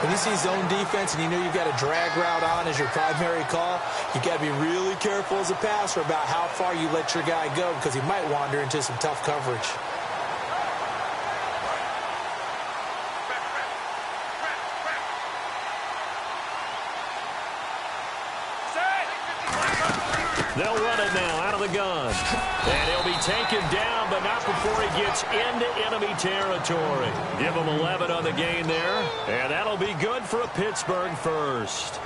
When you see zone defense and you know you've got a drag route on as your primary call, you've got to be really careful as a passer about how far you let your guy go because he might wander into some tough coverage. They'll run it now out of the gun. And he'll be taken down, but not before he gets into enemy territory. Give him 11 on the gain there. And that'll be good for a Pittsburgh 1st.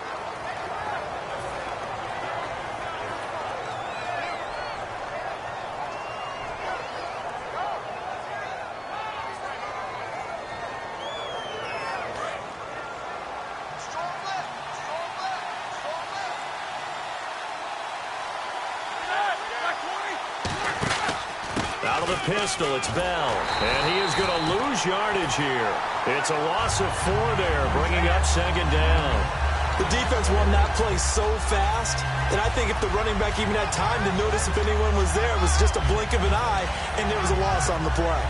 Out of the pistol, it's Bell. And he is going to lose yardage here. It's a loss of 4 there, bringing up 2nd down. The defense won that play so fast that I think if the running back even had time to notice if anyone was there, it was just a blink of an eye, and there was a loss on the play.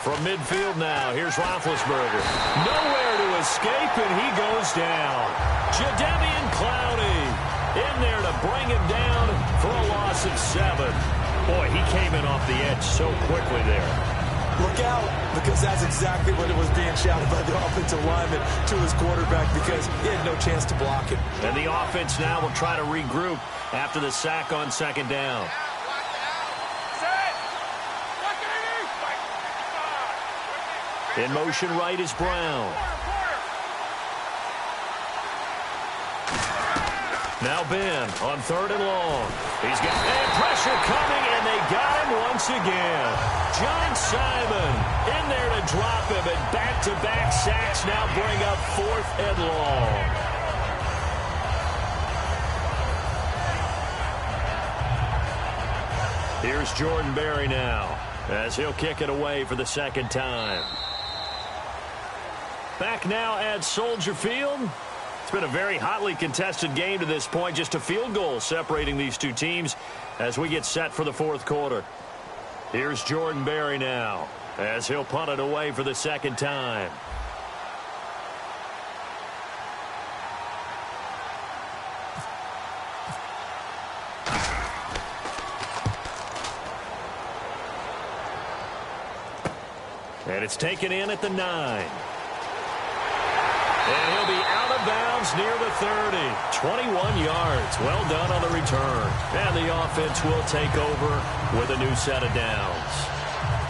From midfield now, here's Roethlisberger. Nowhere to escape, and he goes down. Jadeveon Clowney in there to bring him down for a loss of 7. Boy, he came in off the edge so quickly there. Look out, because that's exactly what it was being shouted by the offensive lineman to his quarterback because he had no chance to block him. And the offense now will try to regroup after the sack on 2nd down. In motion right is Brown. Now Ben on 3rd and long. He's got pressure coming, and they got him once again. John Simon in there to drop him, and back-to-back sacks now bring up 4th and long. Here's Jordan Berry now as he'll kick it away for the 2nd time. Back now at Soldier Field. It's been a very hotly contested game to this point. Just a field goal separating these two teams as we get set for the 4th quarter. Here's Jordan Berry now as he'll punt it away for the 2nd time. And it's taken in at the 9. And he'll be out of bounds near the 30. 21 yards. Well done on the return. And the offense will take over with a new set of downs.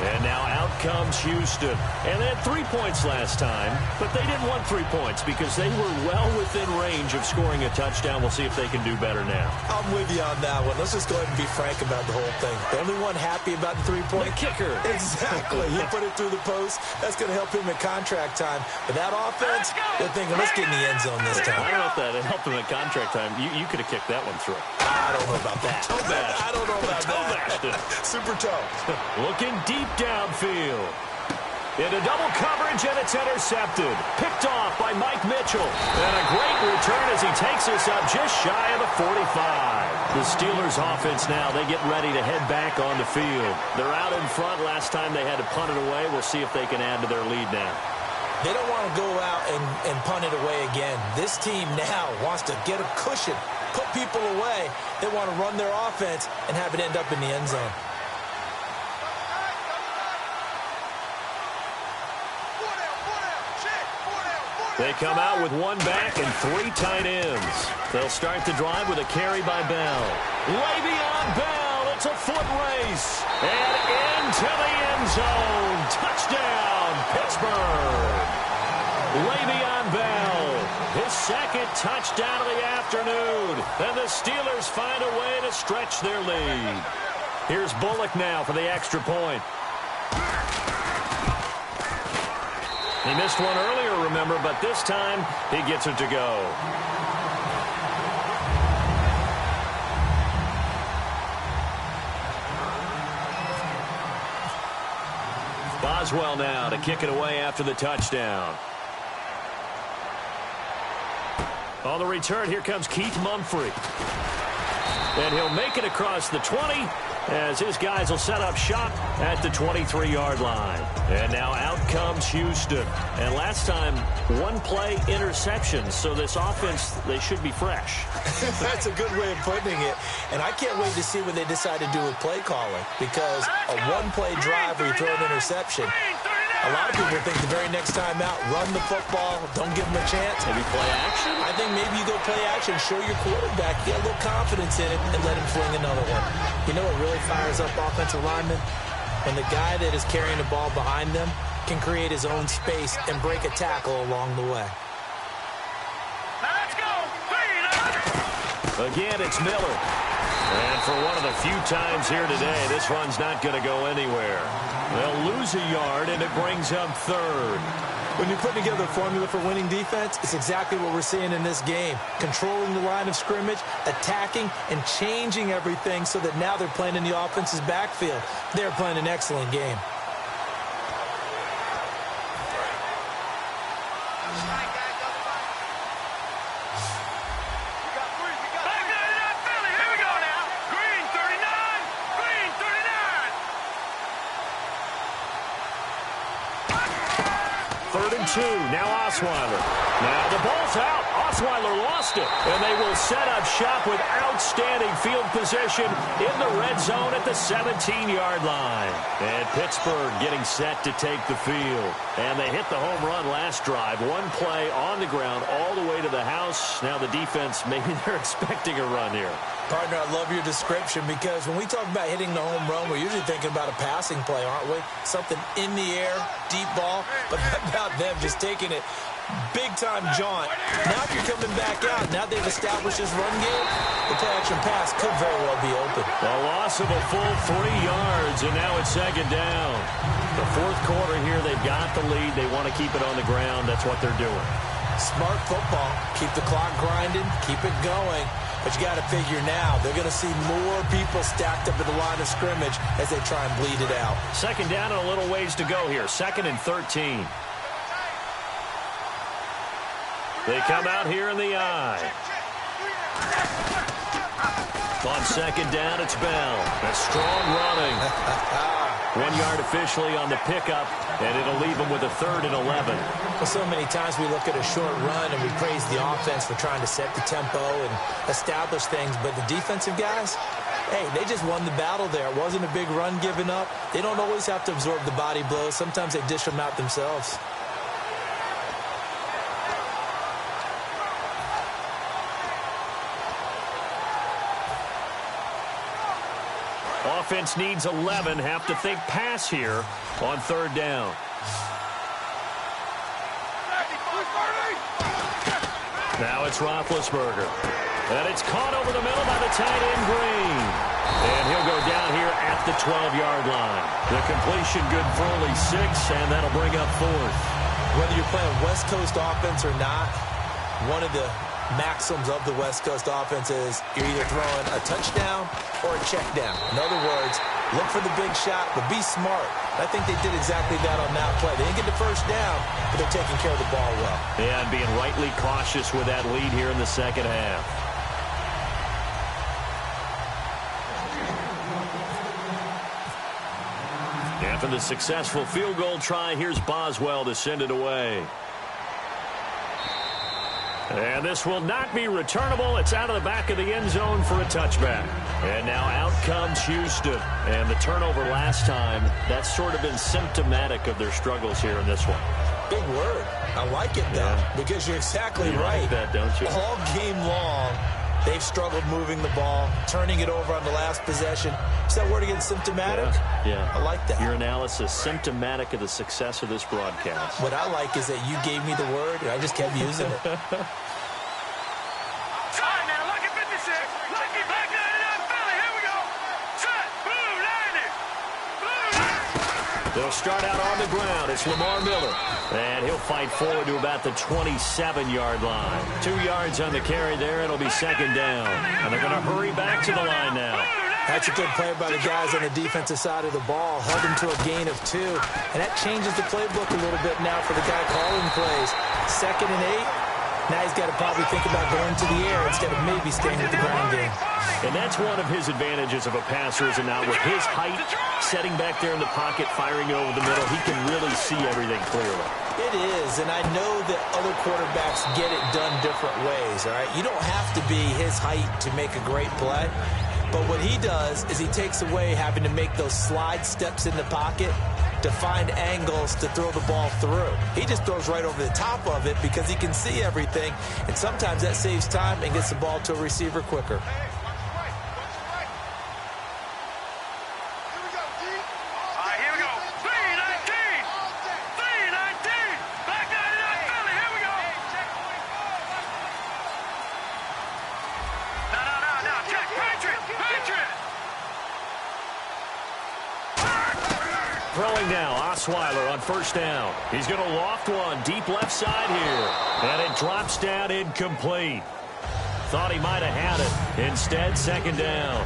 And now out comes Houston. And they had 3 points last time, but they didn't want 3 points because they were well within range of scoring a touchdown. We'll see if they can do better now. I'm with you on that one. Let's just go ahead and be frank about the whole thing. The only one happy about the 3-point kicker. Exactly. He put it through the post. That's going to help him at contract time. But that offense, they're thinking, let's get in the end zone this time. I don't know if that helped him at contract time. You could have kicked that one through. I don't know about that. Toe bash. I don't know about toe that. bashed. Super toe. Looking deep downfield. Into double coverage, and it's intercepted. Picked off by Mike Mitchell. And a great return as he takes us up just shy of the 45. The Steelers offense now, they get ready to head back on the field. They're out in front. Last time they had to punt it away. We'll see if they can add to their lead now. They don't want to go out and punt it away again. This team now wants to get a cushion, put people away. They want to run their offense and have it end up in the end zone. They come out with one back and 3 tight ends. They'll start the drive with a carry by Bell. Le'Veon Bell, it's a foot race. And into the end zone. Touchdown, Pittsburgh. Le'Veon Bell, his second touchdown of the afternoon. And the Steelers find a way to stretch their lead. Here's Bullock now for the extra point. He missed one earlier, remember, but this time he gets it to go. Boswell now to kick it away after the touchdown. On the return, here comes Keith Mumphrey. And he'll make it across the 20 as his guys will set up shop at the 23-yard line. And now out comes Houston. And last time, one play interception. So this offense, they should be fresh. That's a good way of putting it. And I can't wait to see what they decide to do with play calling. Because a one-play drive where you throw an interception, a lot of people think the very next time out, run the football, don't give them a chance. Maybe play action? I think maybe you go play action, show your quarterback, get a little confidence in it, and let him fling another one. You know what really fires up offensive linemen? When the guy that is carrying the ball behind them can create his own space and break a tackle along the way. Let's go! Again, it's Miller. And for one of the few times here today, this run's not going to go anywhere. They'll lose a yard, and it brings up third. When you put together a formula for winning defense, it's exactly what we're seeing in this game. Controlling the line of scrimmage, attacking, and changing everything so that now they're playing in the offense's backfield. They're playing an excellent game. Now Osweiler. Now the ball's out. Osweiler lost it. And they will set up shop with outstanding field position in the red zone at the 17-yard line. And Pittsburgh getting set to take the field. And they hit the home run last drive. One play on the ground all the way to the house. Now the defense, maybe they're expecting a run here. Partner, I love your description because when we talk about hitting the home run, we're usually thinking about a passing play, aren't we? Something in the air, deep ball, but how about them just taking it big-time jaunt. Now if you're coming back out, now they've established this run game, the play-action pass could very well be open. A loss of a full 3 yards, and now it's second down. The fourth quarter here, they've got the lead. They want to keep it on the ground. That's what they're doing. Smart football. Keep the clock grinding, keep it going. But you got to figure now, they're going to see more people stacked up at the line of scrimmage as they try and bleed it out. Second down and a little ways to go here. 2nd and 13. They come out here in the eye. On second down, it's Bell. A strong running. 1 yard officially on the pickup, and it'll leave them with a 3rd and 11. Well, so many times we look at a short run and we praise the offense for trying to set the tempo and establish things, but the defensive guys, hey, they just won the battle there. It wasn't a big run given up. They don't always have to absorb the body blows. Sometimes they dish them out themselves. Offense needs 11. Have to think pass here on 3rd down. Now it's Roethlisberger. And it's caught over the middle by the tight end Green. And he'll go down here at the 12-yard line. The completion good for only 6, and that'll bring up 4th. Whether you're playing West Coast offense or not, one of the maxims of the West Coast offense is you're either throwing a touchdown or a check down. In other words, look for the big shot, but be smart. I think they did exactly that on that play. They didn't get the first down, but they're taking care of the ball well. Yeah, and being rightly cautious with that lead here in the second half. After the successful field goal try, here's Boswell to send it away. And this will not be returnable. It's out of the back of the end zone for a touchback. And now out comes Houston. And the turnover last time, that's sort of been symptomatic of their struggles here in this one. Big word. I like it, though, because you're exactly right. Like that, don't you? All game long, they've struggled moving the ball, turning it over on the last possession. Is that word again, symptomatic? Yeah. I like that. Your analysis, symptomatic of the success of this broadcast. What I like is that you gave me the word, and I just kept using it. They'll start out on the ground. It's Lamar Miller. And he'll fight forward to about the 27-yard line. 2 yards on the carry there. It'll be second down. And they're going to hurry back to the line now. That's a good play by the guys on the defensive side of the ball. Held him to a gain of 2. And that changes the playbook a little bit now for the guy calling plays. 2nd and 8. Now he's got to probably think about going to the air instead of maybe staying with the ground game. And that's one of his advantages of a passer, is now with his height, setting back there in the pocket, firing it over the middle, he can really see everything clearly. It is, and I know that other quarterbacks get it done different ways, all right? You don't have to be his height to make a great play, but what he does is he takes away having to make those slide steps in the pocket to find angles to throw the ball through. He just throws right over the top of it because he can see everything, and sometimes that saves time and gets the ball to a receiver quicker. Throwing now, Osweiler on first down. He's going to loft one deep left side here. And it drops down incomplete. Thought he might have had it. Instead, second down.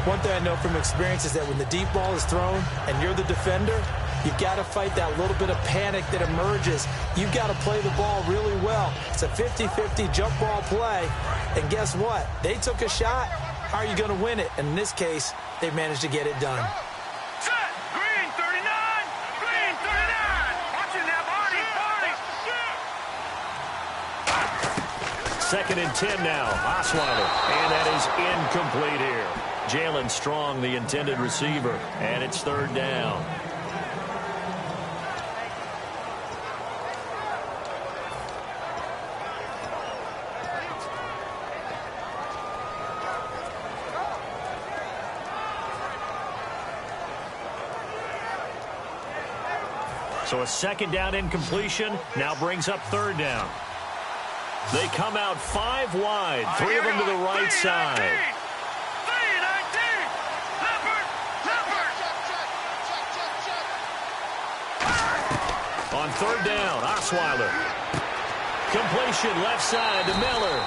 One thing I know from experience is that when the deep ball is thrown and you're the defender, you've got to fight that little bit of panic that emerges. You've got to play the ball really well. It's a 50-50 jump ball play. And guess what? They took a shot. How are you going to win it? And in this case, they managed to get it done. Second and 10 now. Osweiler. And that is incomplete here. Jalen Strong, the intended receiver. And it's third down. So a second down incompletion now brings up third down. They come out 5 wide, 3 of them to the right side. On third down, Osweiler. Completion left side to Miller.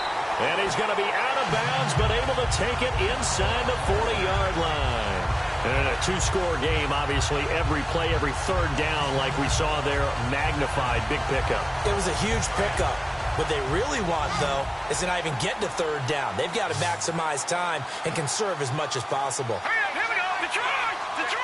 And he's going to be out of bounds, but able to take it inside the 40-yard line. And a 2-score game, obviously, every play, every third down, like we saw there, magnified, big pickup. It was a huge pickup. What they really want, though, is to not even get to third down. They've got to maximize time and conserve as much as possible. Here we go, Detroit! Detroit!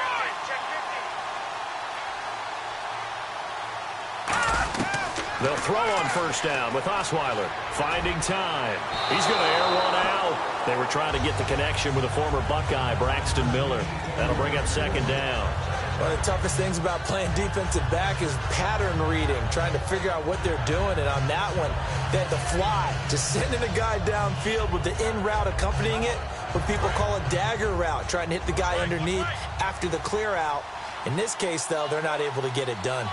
They'll throw on first down with Osweiler. Finding time. He's going to air one out. They were trying to get the connection with a former Buckeye, Braxton Miller. That'll bring up second down. One of the toughest things about playing defensive back is pattern reading, trying to figure out what they're doing. And on that one, they had to fly, just sending a guy downfield with the in route accompanying it, what people call a dagger route, trying to hit the guy underneath after the clear out. In this case, though, they're not able to get it done.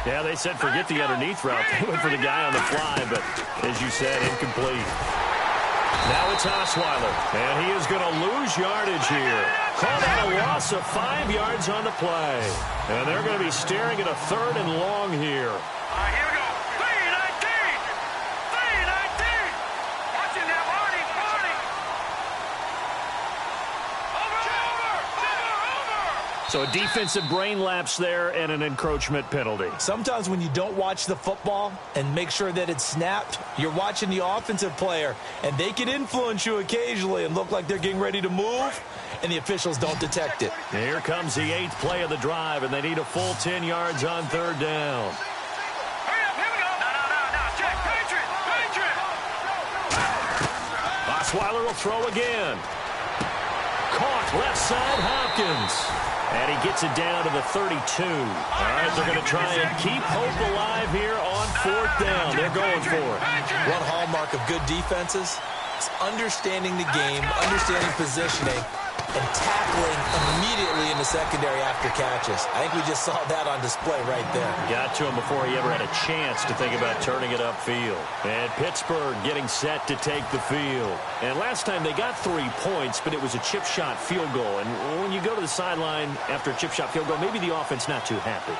Yeah, they said forget the underneath route. They went for the guy on the fly, but as you said, incomplete. Now it's Osweiler, and he is going to lose yardage here. Called out a loss of 5 yards on the play. And they're going to be staring at a third and long here. Here we go. 3-19! 3-19! So a defensive brain lapse there and an encroachment penalty. Sometimes when you don't watch the football and make sure that it's snapped, you're watching the offensive player, and they can influence you occasionally and look like they're getting ready to move, and the officials don't detect it. And here comes the 8th play of the drive, and they need a full 10 yards on 3rd down. Hurry up, here we go. No. Check, Patriot. Osweiler will throw again. Caught left side, Hopkins. And he gets it down to the 32. All right, they're going to try and keep hope alive here on 4th down. They're going for it. One hallmark of good defenses is understanding the game, understanding positioning, and tackling immediately in the secondary after catches. I think we just saw that on display right there. Got to him before he ever had a chance to think about turning it upfield. And Pittsburgh getting set to take the field. And last time they got 3 points, but it was a chip shot field goal. And when you go to the sideline after a chip shot field goal, maybe the offense not too happy.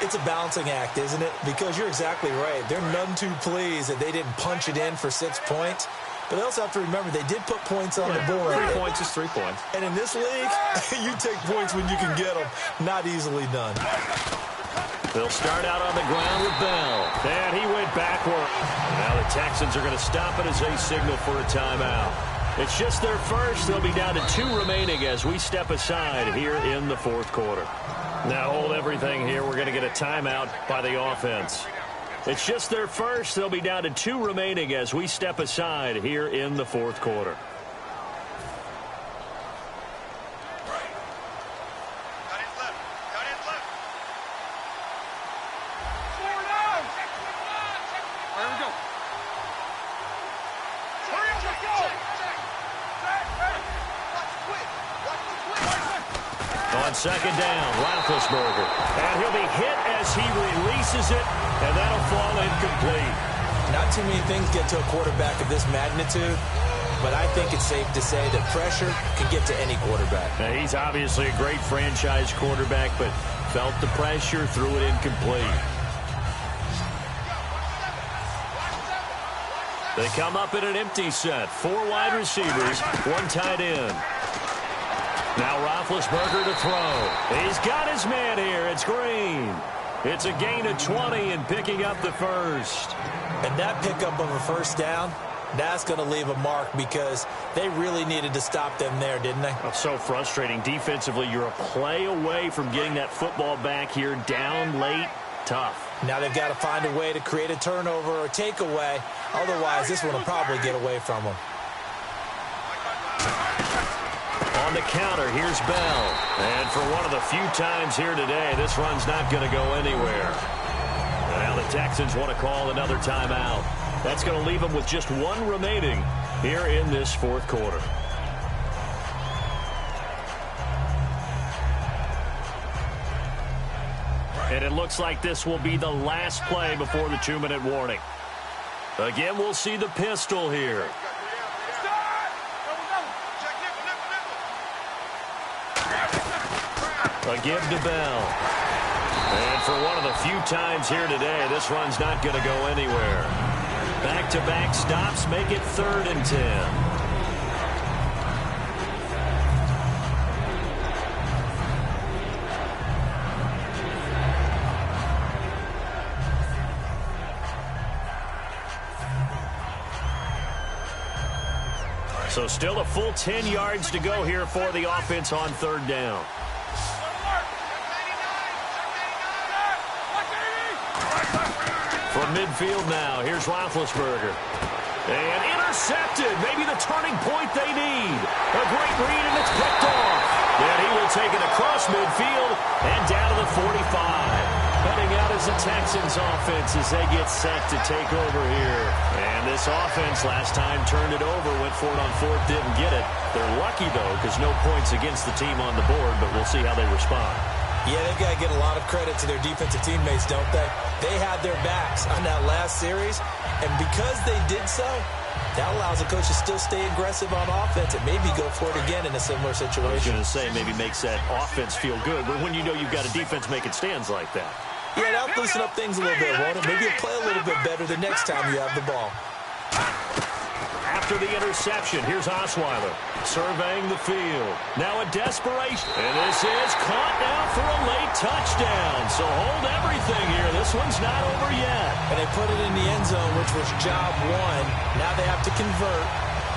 It's a balancing act, isn't it? Because you're exactly right. They're none too pleased that they didn't punch it in for 6 points. But they also have to remember they did put points on the board. 3 points is 3 points. And in this league, you take points when you can get them. Not easily done. They'll start out on the ground with Bell. And he went backward. Now the Texans are going to stop it as they signal for a timeout. It's just their first. They'll be down to 2 remaining as we step aside here in the 4th quarter. Now hold everything here. We're going to get a timeout by the offense. It's just their first. They'll be down to 2 remaining as we step aside here in the 4th quarter. On 2nd down, Roethlisberger. And he'll be hit as he releases it, and that'll fall incomplete. Not too many things get to a quarterback of this magnitude, but I think it's safe to say that pressure can get to any quarterback. Now, he's obviously a great franchise quarterback, but felt the pressure, threw it incomplete. They come up in an empty set. 4 wide receivers, 1 tight end. Now Roethlisberger to throw. He's got his man here. It's Green. It's a gain of 20 and picking up the first. And that pickup of a 1st down, that's going to leave a mark because they really needed to stop them there, didn't they? That's so frustrating. Defensively, you're a play away from getting that football back here down late. Tough. Now they've got to find a way to create a turnover or takeaway. Otherwise, this one will probably get away from them. On the counter, here's Bell. And for one of the few times here today, this run's not going to go anywhere. Now the Texans want to call another timeout. That's going to leave them with just 1 remaining here in this 4th quarter. And it looks like this will be the last play before the 2-minute warning. Again, we'll see the pistol here. A give to Bell. And for one of the few times here today, this run's not going to go anywhere. Back-to-back stops make it 3rd and 10. So still a full 10 yards to go here for the offense on 3rd down. From midfield now, here's Roethlisberger. And intercepted. Maybe the turning point they need. A great read, and it's picked off. And he will take it across midfield and down to the 45. Heading out as the Texans offense as they get set to take over here. And this offense last time turned it over, went for it on 4th, didn't get it. They're lucky, though, because no points against the team on the board, but we'll see how they respond. Yeah, they've got to get a lot of credit to their defensive teammates, don't they? They had their backs on that last series, and because they did so, that allows the coach to still stay aggressive on offense and maybe go for it again in a similar situation. I was going to say maybe makes that offense feel good, but when you know you've got a defense making stands like that. Yeah, that'll loosen up things a little bit, won't it? Maybe you'll play a little bit better the next time you have the ball. after the interception. Here's Osweiler surveying the field. Now a desperation. And this is caught now for a late touchdown. So hold everything here. This one's not over yet. And they put it in the end zone, which was job one. Now they have to convert.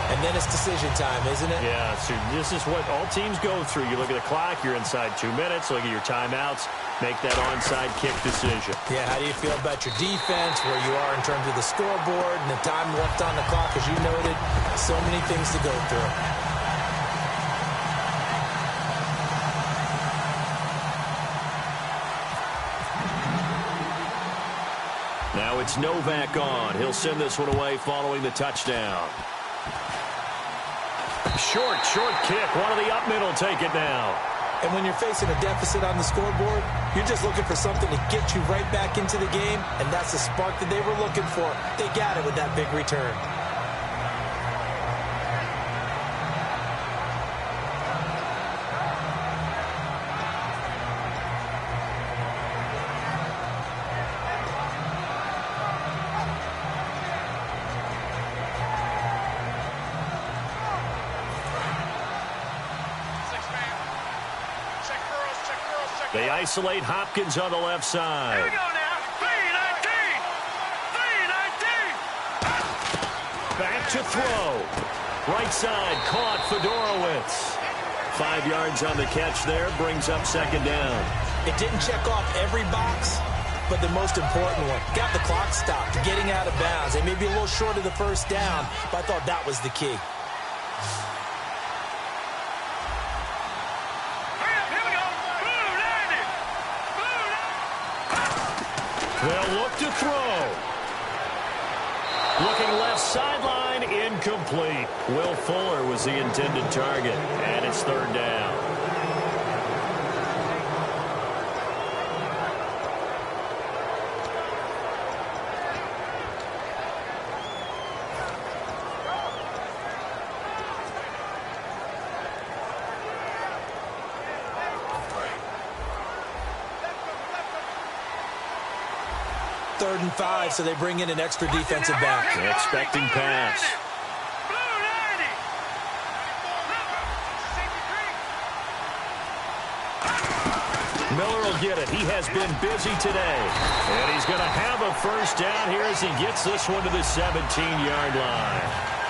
And then it's decision time, isn't it? Yeah, so this is what all teams go through. You look at the clock, you're inside 2 minutes. Look at your timeouts. Make that onside kick decision. Yeah, how do you feel about your defense, where you are in terms of the scoreboard, and the time left on the clock, as you noted? So many things to go through. Now it's Novak on. He'll send this one away following the touchdown. Short kick. One of the up middle take it now. And when you're facing a deficit on the scoreboard, you're just looking for something to get you right back into the game, and that's the spark that they were looking for. They got it with that big return. They isolate Hopkins on the left side. Here we go now. 3-19. Back to throw. Right side caught Fedorowicz. 5 yards on the catch there. Brings up second down. It didn't check off every box, but the most important one. Got the clock stopped, getting out of bounds. They may be a little short of the first down, but I thought that was the key. They'll look to throw. Looking left sideline, incomplete. Will Fuller was the intended target, and it's third down. Third and 5, so they bring in an extra defensive back. Expecting pass. Miller will get it. He has been busy today. And he's going to have a first down here as he gets this one to the 17-yard line.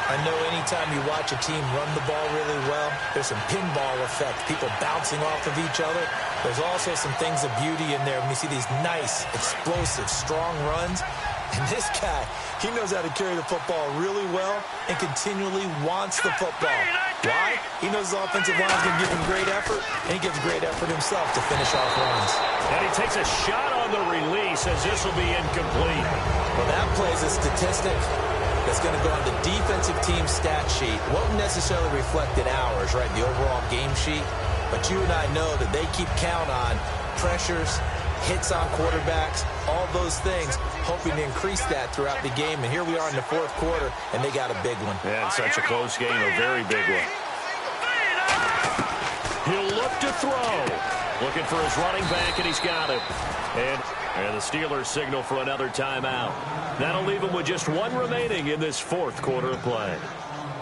I know anytime you watch a team run the ball really well, there's some pinball effect, people bouncing off of each other. There's also some things of beauty in there when you see these nice, explosive, strong runs. And this guy, he knows how to carry the football really well and continually wants the football. Why? He knows the offensive line is going to give him great effort, and he gives great effort himself to finish off runs. And he takes a shot on the release as this will be incomplete. Well, that plays a statistic that's going to go on the defensive team stat sheet. Won't necessarily reflect in ours, right, the overall game sheet. But you and I know that they keep count on pressures, hits on quarterbacks, all those things, hoping to increase that throughout the game. And here we are in the fourth quarter, and they got a big one. And such a close game, a very big one. He'll look to throw. Looking for his running back, and he's got it. And the Steelers signal for another timeout. That'll leave him with just one remaining in this fourth quarter of play.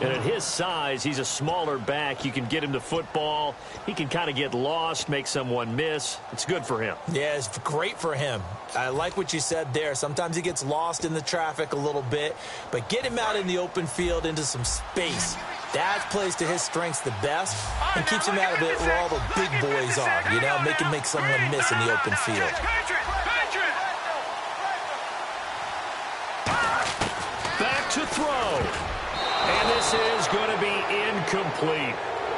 And at his size, he's a smaller back. You can get him to football. He can kind of get lost, make someone miss. It's good for him. Yeah, it's great for him. I like what you said there. Sometimes he gets lost in the traffic a little bit, but get him out in the open field into some space. That plays to his strengths the best and keeps him out of it where all the big boys are, you know, make someone miss in the open field. Back to throw. And this is going to be incomplete.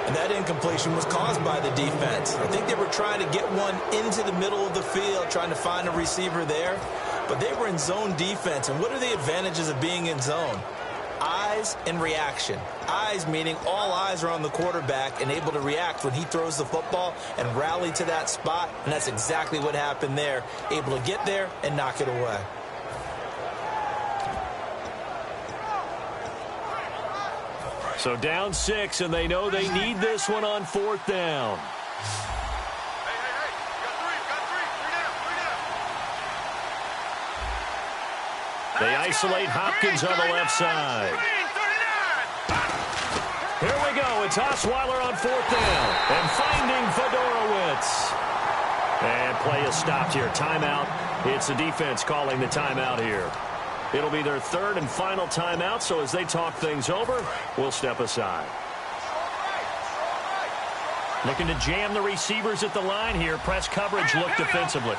And that incompletion was caused by the defense. I think they were trying to get one into the middle of the field, trying to find a receiver there. But they were in zone defense. And what are the advantages of being in zone? Eyes and reaction. Eyes meaning all eyes are on the quarterback and able to react when he throws the football and rally to that spot. And that's exactly what happened there. Able to get there and knock it away. So down 6, and they know they need this one on fourth down. They isolate Hopkins on the left side. Osweiler on 4th down. And finding Fedorowicz. And play is stopped here. Timeout. It's the defense calling the timeout here. It'll be their 3rd and final timeout, so as they talk things over, we'll step aside. Looking to jam the receivers at the line here. Press coverage look defensively.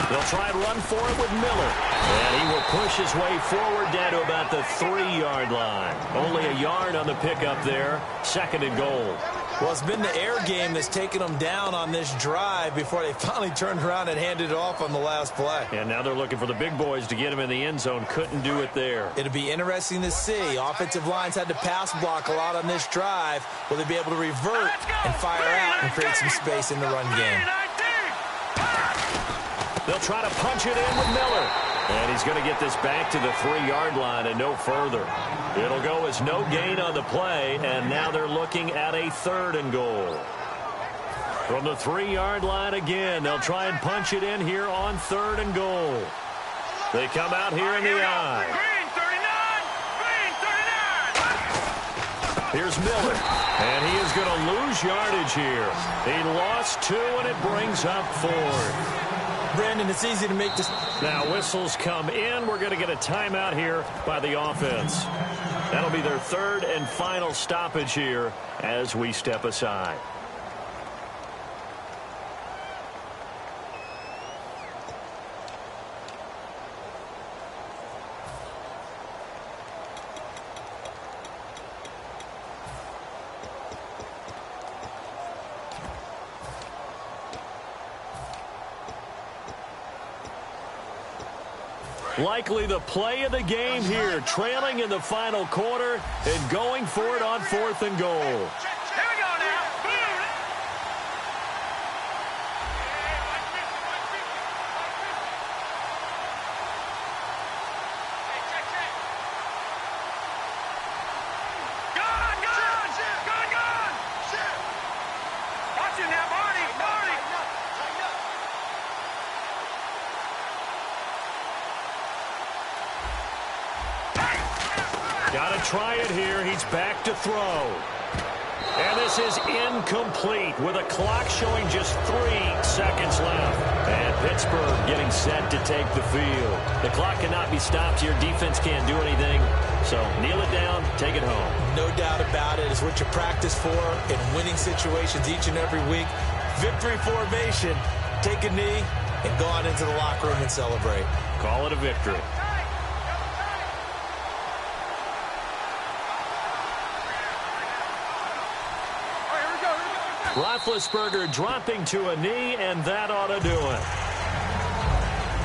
They'll try and run for it with Miller. And he will push his way forward down to about the 3-yard line. Only a yard on the pickup there. 2nd and goal. Well, it's been the air game that's taken them down on this drive before they finally turned around and handed it off on the last play. And now they're looking for the big boys to get him in the end zone. Couldn't do it there. It'll be interesting to see. Offensive lines had to pass block a lot on this drive. Will they be able to revert and fire out and create some space in the run game? They'll try to punch it in with Miller. And he's going to get this back to the 3-yard line and no further. It'll go as no gain on the play, and now they're looking at a 3rd and goal. From the 3-yard line again, they'll try and punch it in here on 3rd and goal. They come out here in the eye. Here's Miller, and he is going to lose yardage here. He lost 2, and it brings up 4th. Brandon, it's easy to make this. Now whistles come in. We're going to get a timeout here by the offense. That'll be their 3rd and final stoppage here as we step aside. Likely the play of the game here, trailing in the final quarter and going for it on 4th and goal. Here we go now. Gone. Watch it now, Barney. Got to try it here. He's back to throw. And this is incomplete with a clock showing just 3 seconds left. And Pittsburgh getting set to take the field. The clock cannot be stopped here. Defense can't do anything. So kneel it down, take it home. No doubt about it. It's what you practice for in winning situations each and every week. Victory formation. Take a knee and go on into the locker room and celebrate. Call it a victory. Roethlisberger dropping to a knee, and that ought to do it.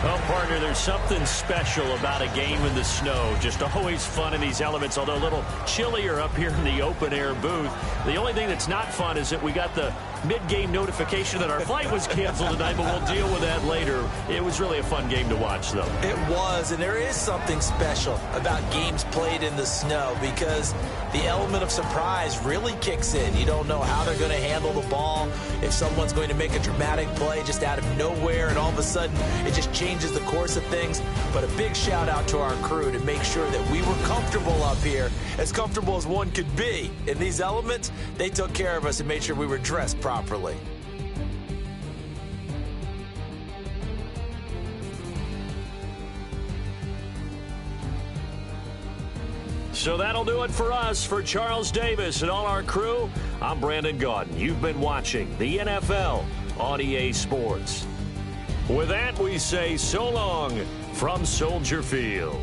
Well, partner, there's something special about a game in the snow. Just always fun in these elements, although a little chillier up here in the open-air booth. The only thing that's not fun is that we got the mid-game notification that our flight was canceled tonight, but we'll deal with that later. It was really a fun game to watch, though. It was, and there is something special about games played in the snow because the element of surprise really kicks in. You don't know how they're going to handle the ball, if someone's going to make a dramatic play just out of nowhere, and all of a sudden it just changes the course of things. But a big shout out to our crew to make sure that we were comfortable up here, as comfortable as one could be. In these elements, they took care of us and made sure we were dressed properly. So that'll do it for us. For Charles Davis and all our crew, I'm Brandon Gaudin. You've been watching the NFL on EA Sports. With that, we say so long from Soldier Field.